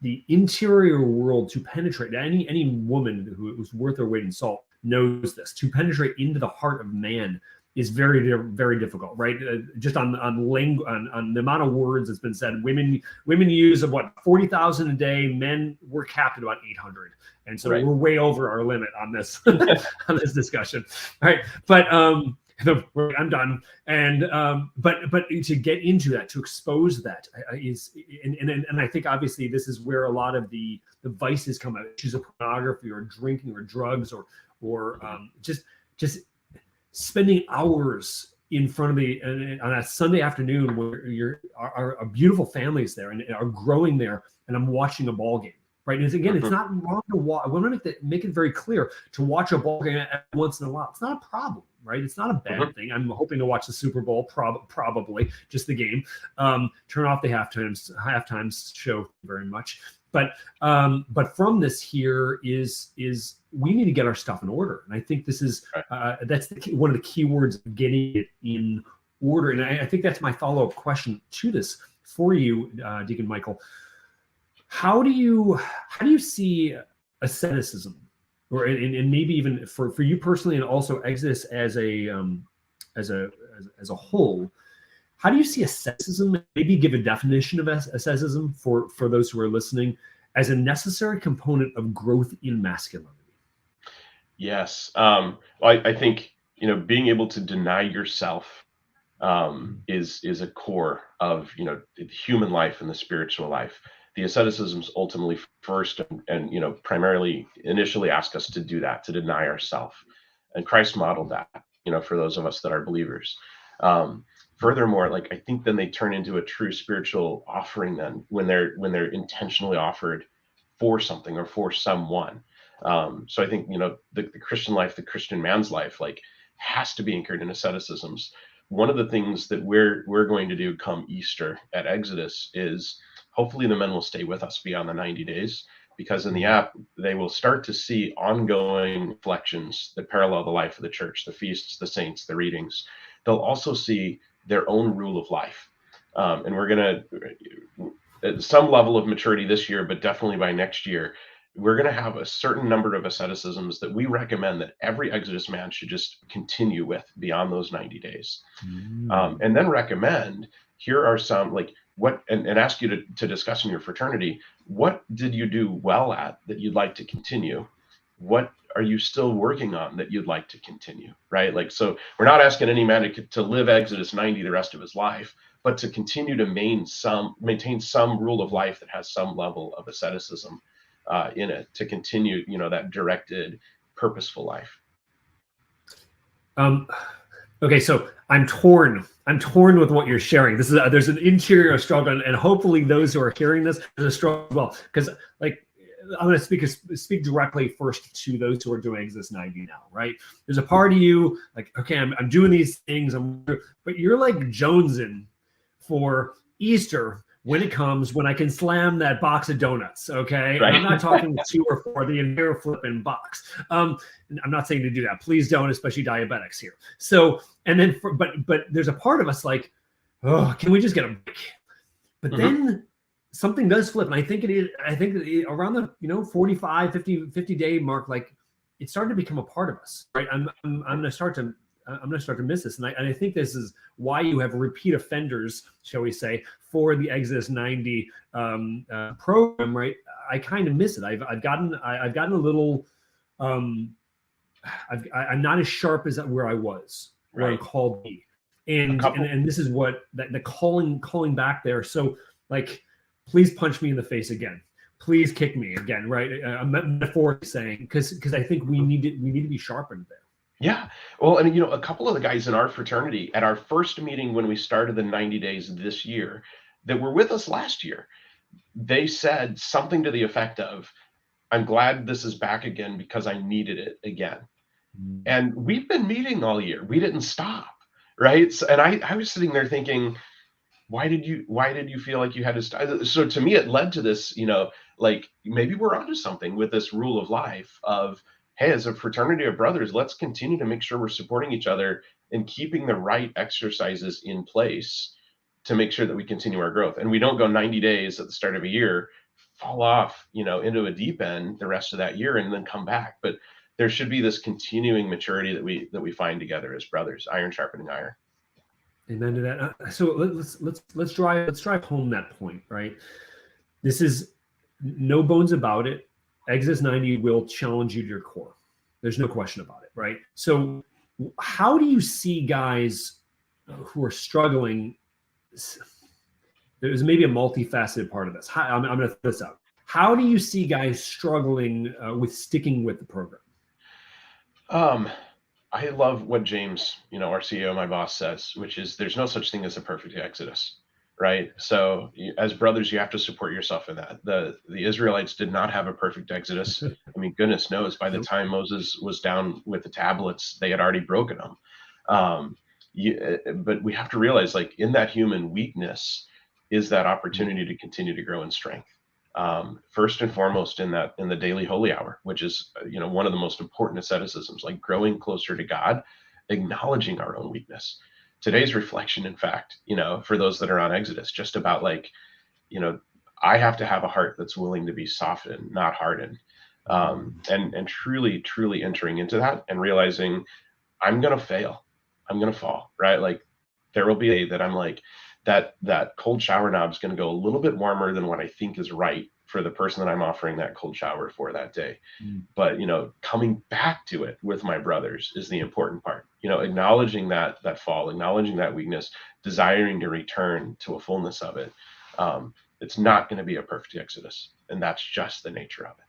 The interior world, to penetrate, any woman who's worth her weight in salt knows this. To penetrate into the heart of man is very, very difficult, right? Just on the amount of words that's been said, women use of 40,000 a day. Men, we're capped at about 800, and so we're way over our limit on this on this discussion. All right, but I'm done. And but to get into that, to expose that is, and I think obviously this is where a lot of the vices come out, issues of pornography or drinking or drugs or just spending hours in front of me on a Sunday afternoon where our beautiful families there and are growing there, and I'm watching a ball game. Right. And again, it's not wrong to watch. I want to make it very clear, to watch a ball game once in a while. It's not a problem, right? It's not a bad thing. I'm hoping to watch the Super Bowl, probably just the game. Turn off the halftime show very much. But from this here is we need to get our stuff in order. And I think this is that's one of the key words of getting it in order. And I think that's my follow-up question to this for you, Deacon Michael. How do you see asceticism, or and maybe even for you personally, and also Exodus as a whole? How do you see asceticism? Maybe give a definition of asceticism for those who are listening as a necessary component of growth in masculinity. Yes, I think being able to deny yourself is a core of human life and the spiritual life. The asceticisms ultimately first and primarily initially ask us to do that, to deny ourselves, and Christ modeled that for those of us that are believers. Furthermore, I think then they turn into a true spiritual offering then when they're intentionally offered for something or for someone. So I think the Christian life, the Christian man's life, has to be anchored in asceticisms. One of the things that we're going to do come Easter at Exodus is hopefully the men will stay with us beyond the 90 days, because in the app, they will start to see ongoing reflections that parallel the life of the church, the feasts, the saints, the readings. They'll also see their own rule of life. And we're going to, at some level of maturity this year, but definitely by next year, we're going to have a certain number of asceticisms that we recommend that every Exodus man should just continue with beyond those 90 days. And then recommend, here are some, and ask you to discuss in your fraternity, what did you do well at that you'd like to continue? What are you still working on that you'd like to continue, right? So we're not asking any man to live Exodus 90 the rest of his life, but to continue to maintain some rule of life that has some level of asceticism in it, to continue, that directed, purposeful life. Okay, so I'm torn with what you're sharing. This is there's an interior struggle, and hopefully those who are hearing this, there's a struggle as well. Because I'm going to speak directly first to those who are doing Exodus 90 now, right? There's a part of you okay, I'm doing these things, but you're jonesing for Easter when it comes, when I can slam that box of donuts, okay? Right. I'm not talking 2 or 4, the entire flipping box. I'm not saying to do that. Please don't, especially diabetics here. So, and then, but there's a part of us oh, can we just get a break? But then something does flip. And I think around the, 45, 50 day mark, it started to become a part of us, right? I'm going to start to I'm going to start to miss this. And I think this is why you have repeat offenders, shall we say, for the Exodus 90 program, right? I kind of miss it. I've gotten a little, I'm not as sharp as where I was, where I'm called to be. And this is what the calling back there. So like, please punch me in the face again. Please kick me again, right? I'm metaphorically saying, because I think we need to be sharpened there. Yeah. Well, and a couple of the guys in our fraternity at our first meeting when we started the 90 days this year that were with us last year, they said something to the effect of, I'm glad this is back again because I needed it again. And we've been meeting all year. We didn't stop, right? So, and I was sitting there thinking, why did you feel like you had to stop? So to me, it led to this, like maybe we're onto something with this rule of life of, hey, as a fraternity of brothers, let's continue to make sure we're supporting each other and keeping the right exercises in place to make sure that we continue our growth. And we don't go 90 days at the start of a year, fall off, into a deep end the rest of that year and then come back. But there should be this continuing maturity that we find together as brothers, iron sharpening iron. Amen to that. So let's drive home that point, right? This is no bones about it. Exodus 90 will challenge you to your core. There's no question about it, right? So how do you see guys who are struggling? There's maybe a multifaceted part of this. I'm going to throw this out. How do you see guys struggling with sticking with the program? I love what James, our CEO, my boss, says, which is there's no such thing as a perfect Exodus. Right. So as brothers, you have to support yourself in that. The Israelites did not have a perfect Exodus. I mean, goodness knows by the time Moses was down with the tablets, they had already broken them. But we have to realize, like, in that human weakness is that opportunity to continue to grow in strength. First and foremost in the daily holy hour, which is, one of the most important asceticisms, like growing closer to God, acknowledging our own weakness. Today's reflection, in fact, for those that are on Exodus, just about like, I have to have a heart that's willing to be softened, not hardened, and truly, truly entering into that and realizing I'm going to fail. I'm going to fall, right? Like there will be a day that I'm like, that cold shower knob is going to go a little bit warmer than what I think is right for the person that I'm offering that cold shower for that day. But, coming back to it with my brothers is the important part, acknowledging that fall, acknowledging that weakness, desiring to return to a fullness of it. It's not going to be a perfect Exodus. And that's just the nature of it.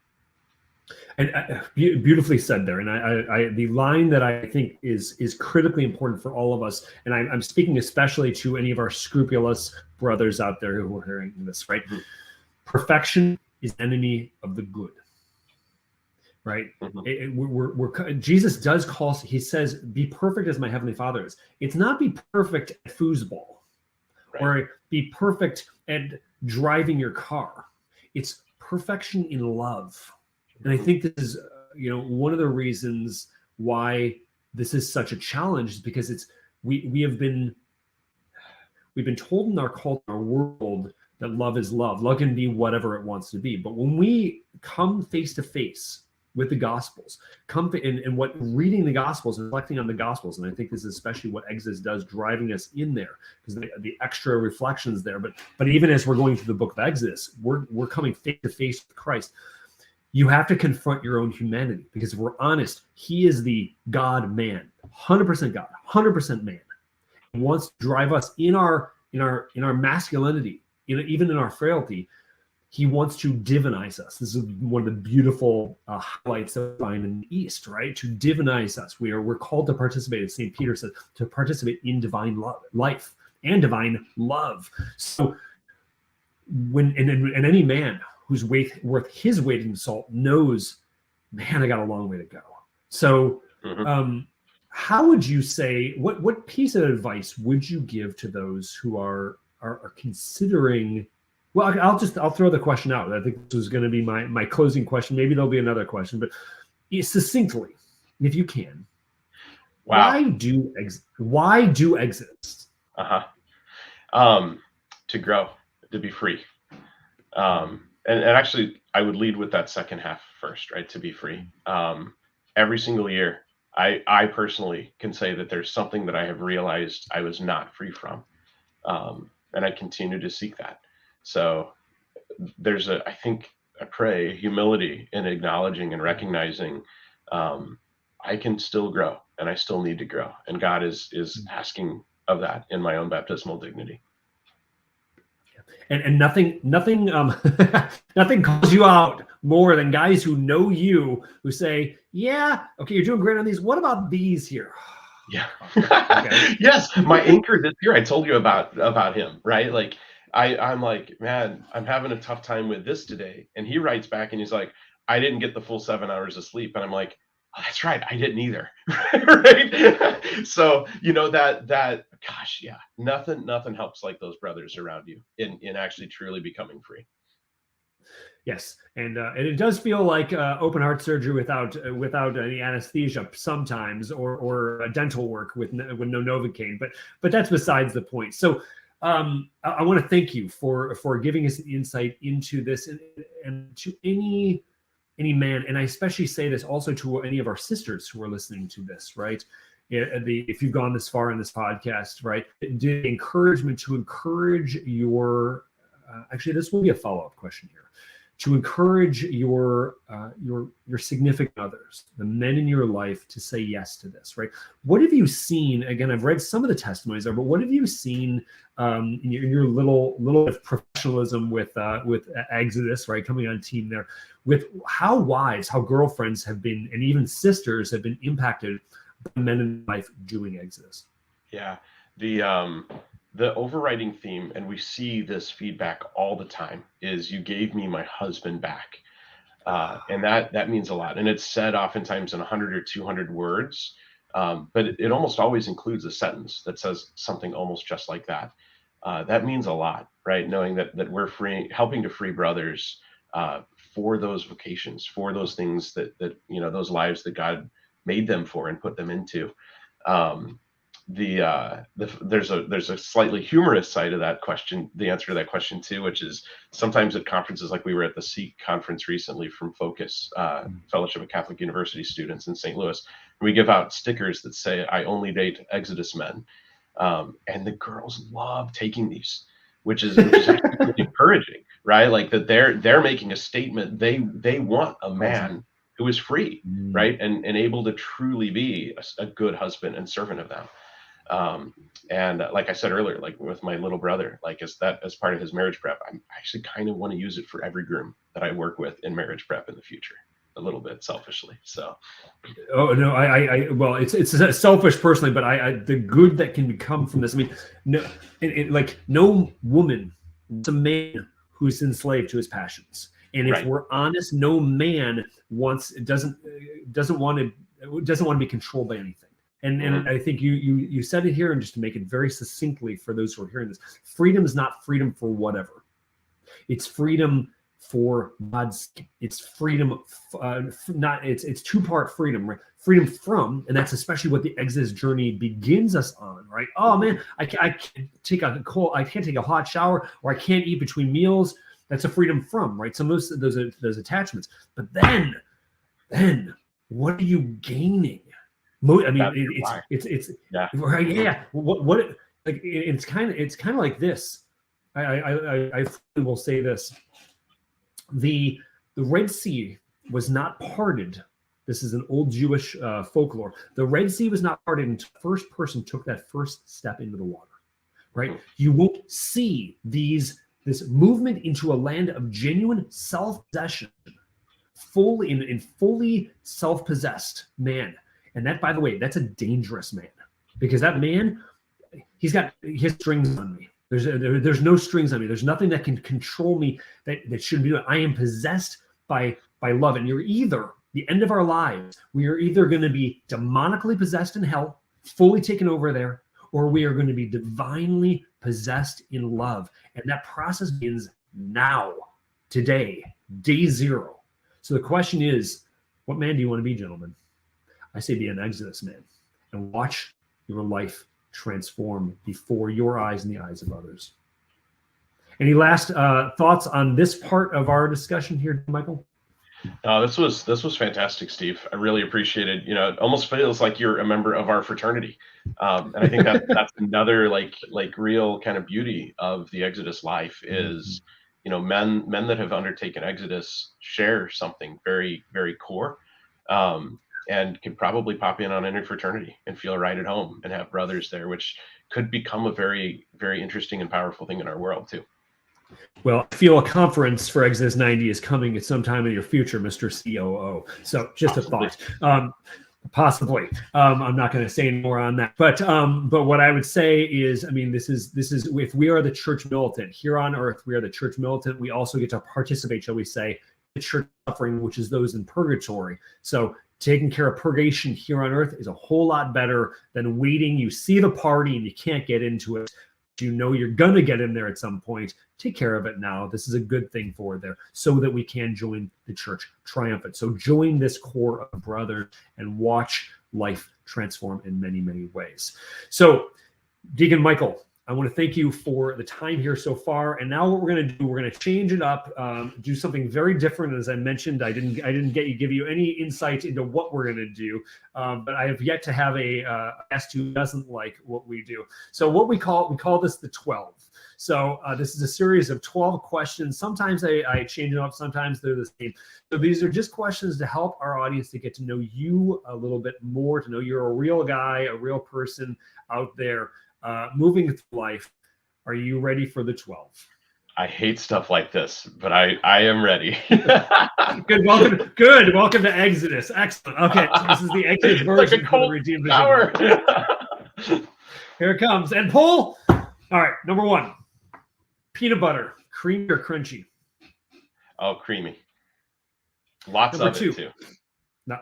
And beautifully said there. And I the line that I think is critically important for all of us, and I'm speaking especially to any of our scrupulous brothers out there who are hearing this, right? Perfection is enemy of the good, right? Jesus does call, he says, be perfect as my heavenly Father is. It's not be perfect at foosball, or be perfect at driving your car. It's perfection in love. And I think this is, one of the reasons why this is such a challenge is because we've been told in our culture, our world, that love is love. Love can be whatever it wants to be. But when we come face to face with the Gospels, and what reading the Gospels, reflecting on the Gospels, and I think this is especially what Exodus does, driving us in there, because the extra reflections there. But even as we're going through the book of Exodus, we're coming face to face with Christ. You have to confront your own humanity, because if we're honest, he is the God-man, 100% God, 100% man. He wants to drive us in our masculinity, even in our frailty. He wants to divinize us. This is one of the beautiful highlights that we find in the East, right? To divinize us. We're called to participate, as St. Peter says, to participate in divine life and divine love. So when any man who's worth his weight in salt knows, man, I got a long way to go. So how would you say, what piece of advice would you give to those who are considering, well, I'll throw the question out. I think this is going to be my closing question. Maybe there'll be another question, but succinctly, if you can, why do Exodus? To grow, to be free. And actually, I would lead with that second half first, right? To be free. Every single year, I personally can say that there's something that I have realized I was not free from. And I continue to seek that. So there's I pray humility in acknowledging and recognizing I can still grow and I still need to grow. And God is asking of that in my own baptismal dignity. And nothing nothing calls you out more than guys who know you, who say, yeah, okay, you're doing great on these. What about these here? Yeah. Okay. Yes. My anchor this year, I told you about him, right? Like I'm like, man, I'm having a tough time with this today. And he writes back and he's like, I didn't get the full 7 hours of sleep. And I'm like, oh, that's right, I didn't either. Right. So, that gosh, yeah, nothing helps like those brothers around you in actually truly becoming free. Yes, and it does feel like open heart surgery without any anesthesia sometimes, or dental work with no Novocaine, but that's besides the point. So I want to thank you for giving us insight into this, and to any man, and I especially say this also to any of our sisters who are listening to this, right? If you've gone this far in this podcast, right, the encouragement to encourage your actually, this will be a follow-up question here, to encourage your significant others, the men in your life, to say yes to this, right? What have you seen? Again, I've read some of the testimonies there, but what have you seen in your little bit of professionalism with Exodus, right, coming on team there, with how wives, how girlfriends have been, and even sisters have been impacted by men in life doing Exodus? Yeah, the overriding theme, and we see this feedback all the time, is you gave me my husband back. And that means a lot. And it's said oftentimes in 100 or 200 words, but it almost always includes a sentence that says something almost just like that. That means a lot, right? Knowing that we're helping to free brothers for those vocations, for those things that those lives that God made them for and put them into. There's a slightly humorous side of that question, the answer to that question too, which is sometimes at conferences, like we were at the SEEK conference recently from Focus, Fellowship of Catholic University Students in St. Louis, and we give out stickers that say, I only date Exodus men. And the girls love taking these, which is actually really encouraging, right? Like that they're making a statement. They want a man who is free, right? And able to truly be a good husband and servant of them. And like I said earlier, like with my little brother, like as part of his marriage prep, I actually kind of want to use it for every groom that I work with in marriage prep in the future, a little bit selfishly. So, oh no, well, it's selfish personally, but the good that can come from this. I mean, no woman, it's a man who's enslaved to his passions, and if we're honest, no man doesn't want to be controlled by anything. And I think you said it here, and just to make it very succinctly for those who are hearing this, freedom is not freedom for whatever. It's freedom for God's. It's freedom, it's two-part freedom, right? Freedom from, and that's especially what the Exodus journey begins us on, right? Oh man, I can't take a hot shower, or I can't eat between meals. That's a freedom from, right? Some of those attachments. But then what are you gaining? I mean, it's right. Yeah. What like it's kind of like this. I will say this: the Red Sea was not parted. This is an old Jewish folklore. The Red Sea was not parted until the first person took that first step into the water. Right? You won't see this movement into a land of genuine self-possession, fully self-possessed man. And that, by the way, that's a dangerous man, because that man, he has strings on me. There's no strings on me. There's nothing that can control me that shouldn't be. I am possessed by love. And you're either, the end of our lives, we are either going to be demonically possessed in hell, fully taken over there, or we are going to be divinely possessed in love. And that process begins now, today, day zero. So the question is, what man do you want to be, gentlemen? I say be an Exodus man, and watch your life transform before your eyes and the eyes of others. Any last thoughts on this part of our discussion here, Michael? This was fantastic, Steve. I really appreciate it. It almost feels like you're a member of our fraternity, and I think that's another like real kind of beauty of the Exodus life is, men that have undertaken Exodus share something very, very core, and can probably pop in on any fraternity and feel right at home and have brothers there, which could become a very, very interesting and powerful thing in our world too. Well, I feel a conference for Exodus 90 is coming at some time in the near future, Mr. COO. So just Possibly. a thought. Possibly. I'm not going to say any more on that. But what I would say is, this is if we are the church militant here on earth, we are the church militant. We also get to participate, shall we say, the church suffering, which is those in purgatory. So taking care of purgation here on earth is a whole lot better than waiting. You see the party and you can't get into it. You're going to get in there at some point. Take care of it now. This is a good thing for there so that we can join the church triumphant. So join this core of brothers and watch life transform in many, many ways. So Deacon Michael, I want to thank you for the time here so far. And now what we're going to do, we're going to change it up, do something very different. As I mentioned, I didn't give you any insight into what we're going to do, but I have yet to have a guest who doesn't like what we do. So what we call this the 12. So this is a series of 12 questions. Sometimes I change it up. Sometimes they're the same. So these are just questions to help our audience to get to know you a little bit more, to know you're a real guy, a real person out there. Moving through life. Are you ready for the 12? I hate stuff like this, but I am ready. Good. Welcome to Exodus. Excellent. Okay, so this is the Exodus version like of the Redeemed Vision. Here it comes. And pull. All right, number 1. Peanut butter, creamy or crunchy? Oh, creamy. Lots number of 2. It too.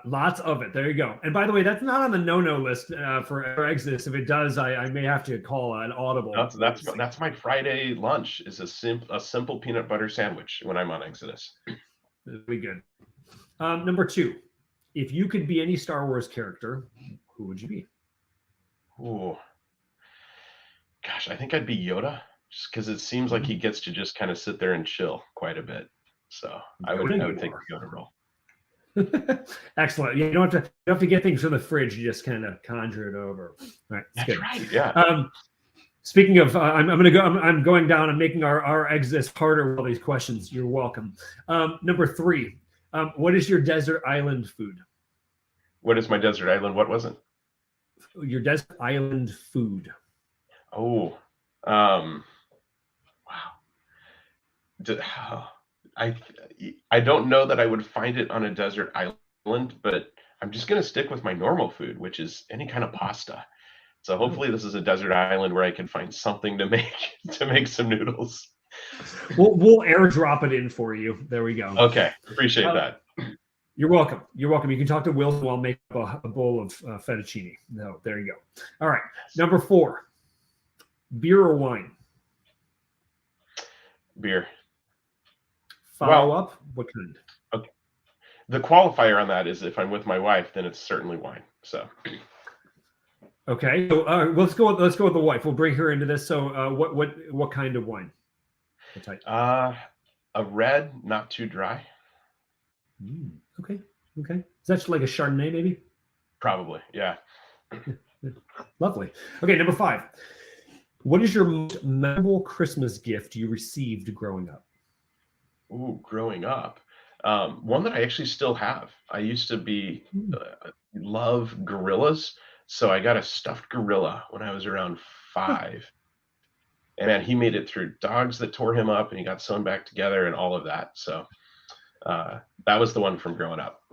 Lots of it. There you go. And by the way, that's not on the no-no list for Exodus. If it does, I may have to call an audible. That's my Friday lunch is a simple peanut butter sandwich when I'm on Exodus. Very good. Number 2, if you could be any Star Wars character, who would you be? Ooh, gosh, I think I'd be Yoda, just because it seems like he gets to just kind of sit there and chill quite a bit. So I would take the Yoda role. Excellent. You don't have to get things from the fridge. You just kind of conjure it over. All right. That's good. Right. Yeah. Speaking of, I'm going down and making our Exodus harder with all these questions. You're welcome. Number 3. What is your desert island food? What is my desert island? What was it? Your desert island food. Oh, wow. I don't know that I would find it on a desert island, but I'm just going to stick with my normal food, which is any kind of pasta. So hopefully this is a desert island where I can find something to make some noodles. We'll airdrop it in for you. There we go. Okay, appreciate that. You're welcome. You're welcome. You can talk to Will, who I'll make a bowl of fettuccine. No, there you go. All right, number 4, beer or wine? Beer. Follow up? What kind? Okay. The qualifier on that is if I'm with my wife, then it's certainly wine. So. Okay. So let's go with the wife. We'll bring her into this. So what kind of wine? What type? A red, not too dry. Okay. Is that like a Chardonnay, maybe? Probably. Yeah. Lovely. Okay. Number 5. What is your most memorable Christmas gift you received growing up? Ooh, growing up. One that I actually still have. I used to love gorillas. So I got a stuffed gorilla when I was around 5. And man, he made it through dogs that tore him up and he got sewn back together and all of that. So that was the one from growing up.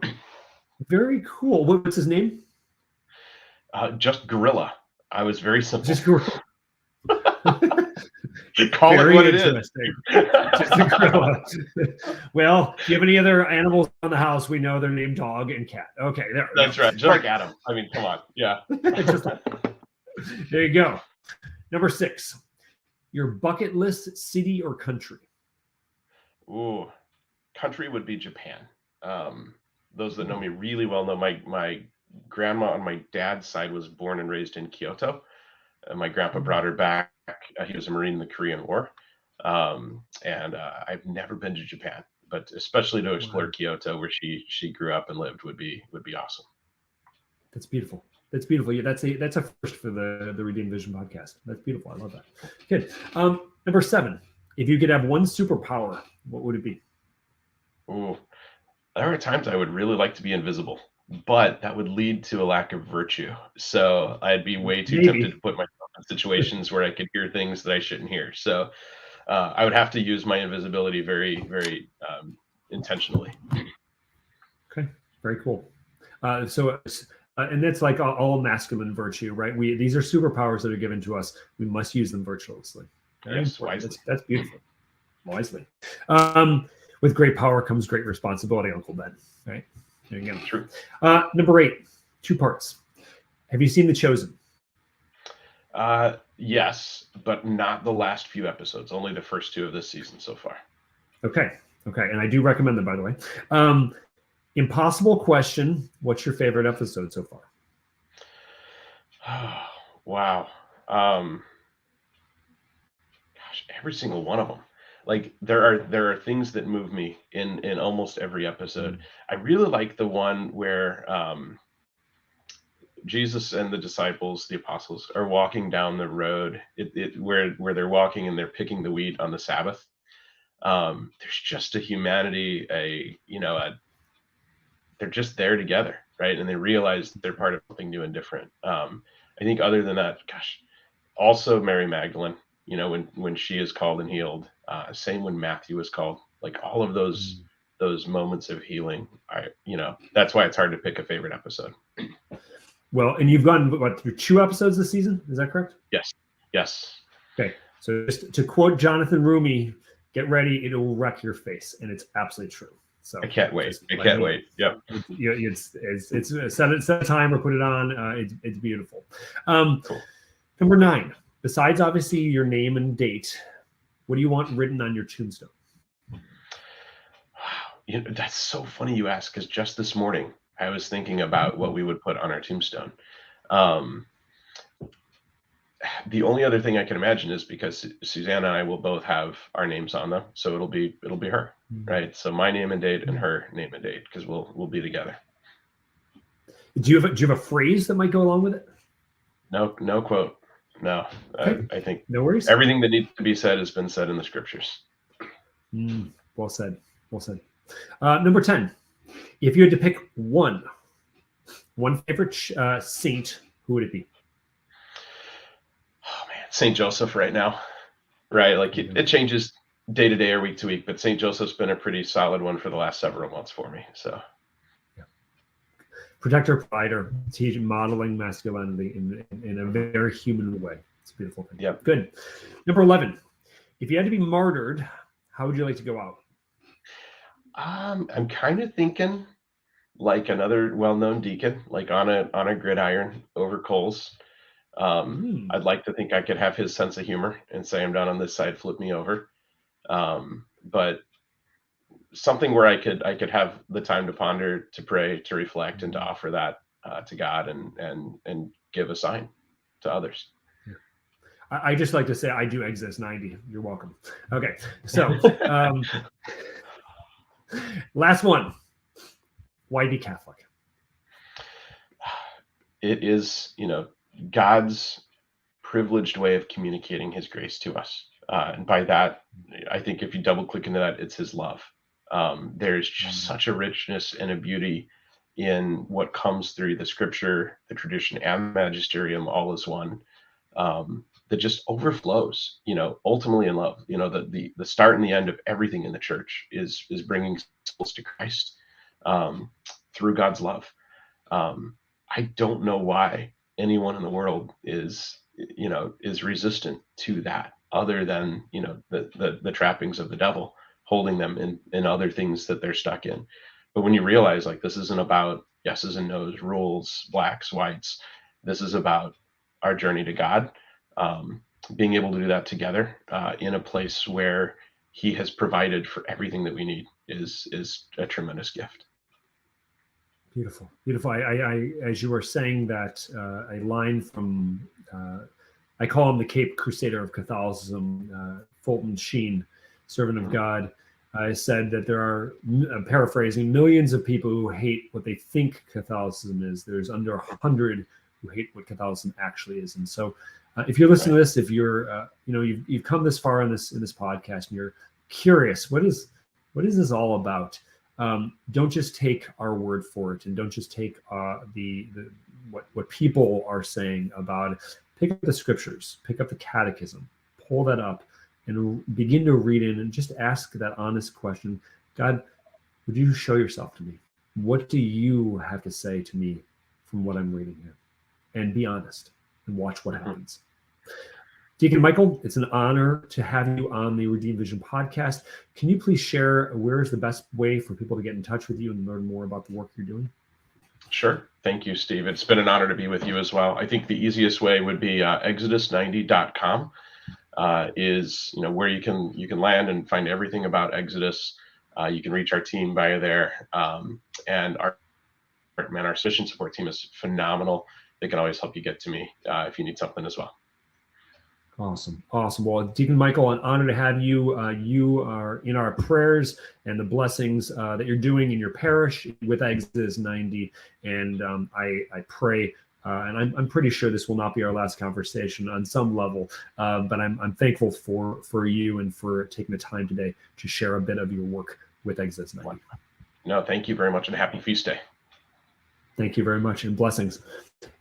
Very cool. What's his name? Just Gorilla. I was very simple. Just Gorilla. Call it what it is. Just a gorilla. Well, do you have any other animals on the house? We know they're named dog and cat. Okay, that's right. Just like Adam. I mean, come on. Yeah. There you go. Number 6. Your bucket list city or country? Ooh, country would be Japan. Those that know me really well know my grandma on my dad's side was born and raised in Kyoto. My grandpa brought her back. He was a Marine in the Korean War. And I've never been to Japan. but especially to explore Kyoto, where she grew up and lived, would be awesome. That's beautiful. That's beautiful. Yeah, that's a first for the Redeemed Vision podcast. That's beautiful. I love that. Good. Number 7. If you could have one superpower, what would it be? Ooh, there are times I would really like to be invisible, but that would lead to a lack of virtue. So I'd be way too tempted to put myself in situations where I could hear things that I shouldn't hear. So I would have to use my invisibility very, very intentionally. Okay, very cool. And that's like all masculine virtue, right? These are superpowers that are given to us. We must use them virtuously. Yes, wisely. That's beautiful. Wisely. With great power comes great responsibility, Uncle Ben. Right? There you go. True. Number 8, 2 parts. Have you seen The Chosen? Yes, but not the last few episodes. Only the first 2 of this season so far. Okay. And I do recommend them, by the way. Impossible question. What's your favorite episode so far? Wow. Gosh, every single one of them. Like there are things that move me in almost every episode. I really like the one where Jesus and the disciples, the apostles, are walking down the road. Where they're walking and they're picking the wheat on the Sabbath. There's just a humanity, they're just there together, right? And they realize that they're part of something new and different. I think other than that, gosh, also Mary Magdalene, when she is called and healed, same when Matthew was called, like all of those moments of healing, that's why it's hard to pick a favorite episode. Well, and you've gone through 2 episodes this season, is that correct? Yes. Okay, so just to quote Jonathan Rumi, get ready, it will wreck your face, and it's absolutely true. So I can't wait. Yep. It's set a timer, put it on. It's beautiful. Cool. Number 9. Besides obviously your name and date, what do you want written on your tombstone? Wow, that's so funny you ask, because just this morning I was thinking about what we would put on our tombstone. The only other thing I can imagine is because Susanna and I will both have our names on them, so it'll be her, right? So my name and date and her name and date, because we'll be together. Do you have a phrase that might go along with it? No quote. No, okay. I think no worries. Everything that needs to be said has been said in the scriptures. Well said. Number 10. If you had to pick one favorite saint, who would it be? Oh man, Saint Joseph right now, right? Like it changes day to day or week to week, but Saint Joseph's been a pretty solid one for the last several months for me. So, protector, provider, teaching, modeling masculinity in a very human way. It's a beautiful thing. Yeah. Good. Number 11. If you had to be martyred, how would you like to go out? I'm kind of thinking like another well-known deacon, like on a gridiron over coals. I'd like to think I could have his sense of humor and say, I'm down on this side, flip me over. But something where I could have the time to ponder, to pray, to reflect, and to offer that to God and give a sign to others. I just like to say I do exist 90. You're welcome. Okay, so last one. Why be Catholic? It is, God's privileged way of communicating his grace to us. And by that, I think if you double click into that, it's his love. There's just such a richness and a beauty in what comes through the scripture, the tradition, and the magisterium all as one, that just overflows, ultimately in love. The start and the end of everything in the church is bringing souls to Christ through God's love. I don't know why anyone in the world is resistant to that, other than the trappings of the devil holding them in other things that they're stuck in. But when you realize, like, this isn't about yeses and nos, rules, blacks, whites, this is about our journey to God, being able to do that together in a place where he has provided for everything that we need is a tremendous gift. Beautiful. I as you were saying that, a line from I call him the Cape Crusader of Catholicism, Fulton Sheen, servant of God. said that there are, I'm paraphrasing, millions of people who hate what they think Catholicism is. There's under 100 who hate what Catholicism actually is. And so if you're listening to this, if you're, you've come this far in this podcast and you're curious, what is this all about? Don't just take our word for it, and don't just take what people are saying about it. Pick up the scriptures, pick up the catechism, pull that up, and begin to read in and just ask that honest question: God, would you show yourself to me? What do you have to say to me from what I'm reading here? And be honest and watch what happens. Deacon Michael, it's an honor to have you on the Redeemed Vision podcast. Can you please share where is the best way for people to get in touch with you and learn more about the work you're doing? Sure. Thank you, Steve. It's been an honor to be with you as well. I think the easiest way would be exodus90.com is where you can land and find everything about Exodus. You can reach our team via there, and our mission support team is phenomenal. They can always help you get to me if you need something as well. Awesome. Well, Deacon Michael, an honor to have you. You are in our prayers and the blessings that you're doing in your parish with Exodus 90. And I pray, and I'm pretty sure this will not be our last conversation on some level, but I'm thankful for you and for taking the time today to share a bit of your work with Exodus 90. No, thank you very much, and happy feast day. Thank you very much, and blessings.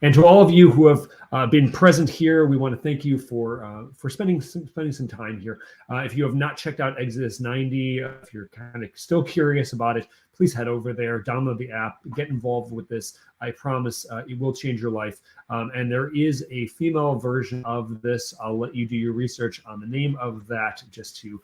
And to all of you who have been present here, we want to thank you for spending some time here. If you have not checked out Exodus 90, if you're kind of still curious about it, please head over there, download the app, get involved with this. I promise it will change your life. And there is a female version of this. I'll let you do your research on the name of that just to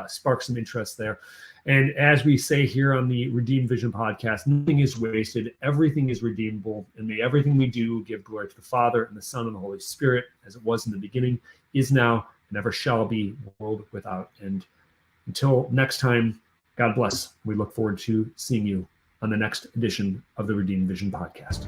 spark some interest there. And as we say here on the Redeemed Vision podcast, nothing is wasted. Everything is redeemable. And may everything we do give glory to the Father and the Son and the Holy Spirit, as it was in the beginning, is now, and ever shall be, world without end. Until next time, God bless. We look forward to seeing you on the next edition of the Redeemed Vision podcast.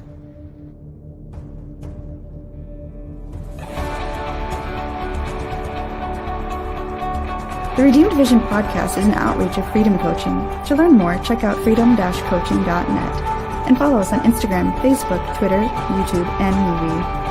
The Redeemed Vision podcast is an outreach of Freedom Coaching. To learn more, check out freedom-coaching.net and follow us on Instagram, Facebook, Twitter, YouTube, and MeWe.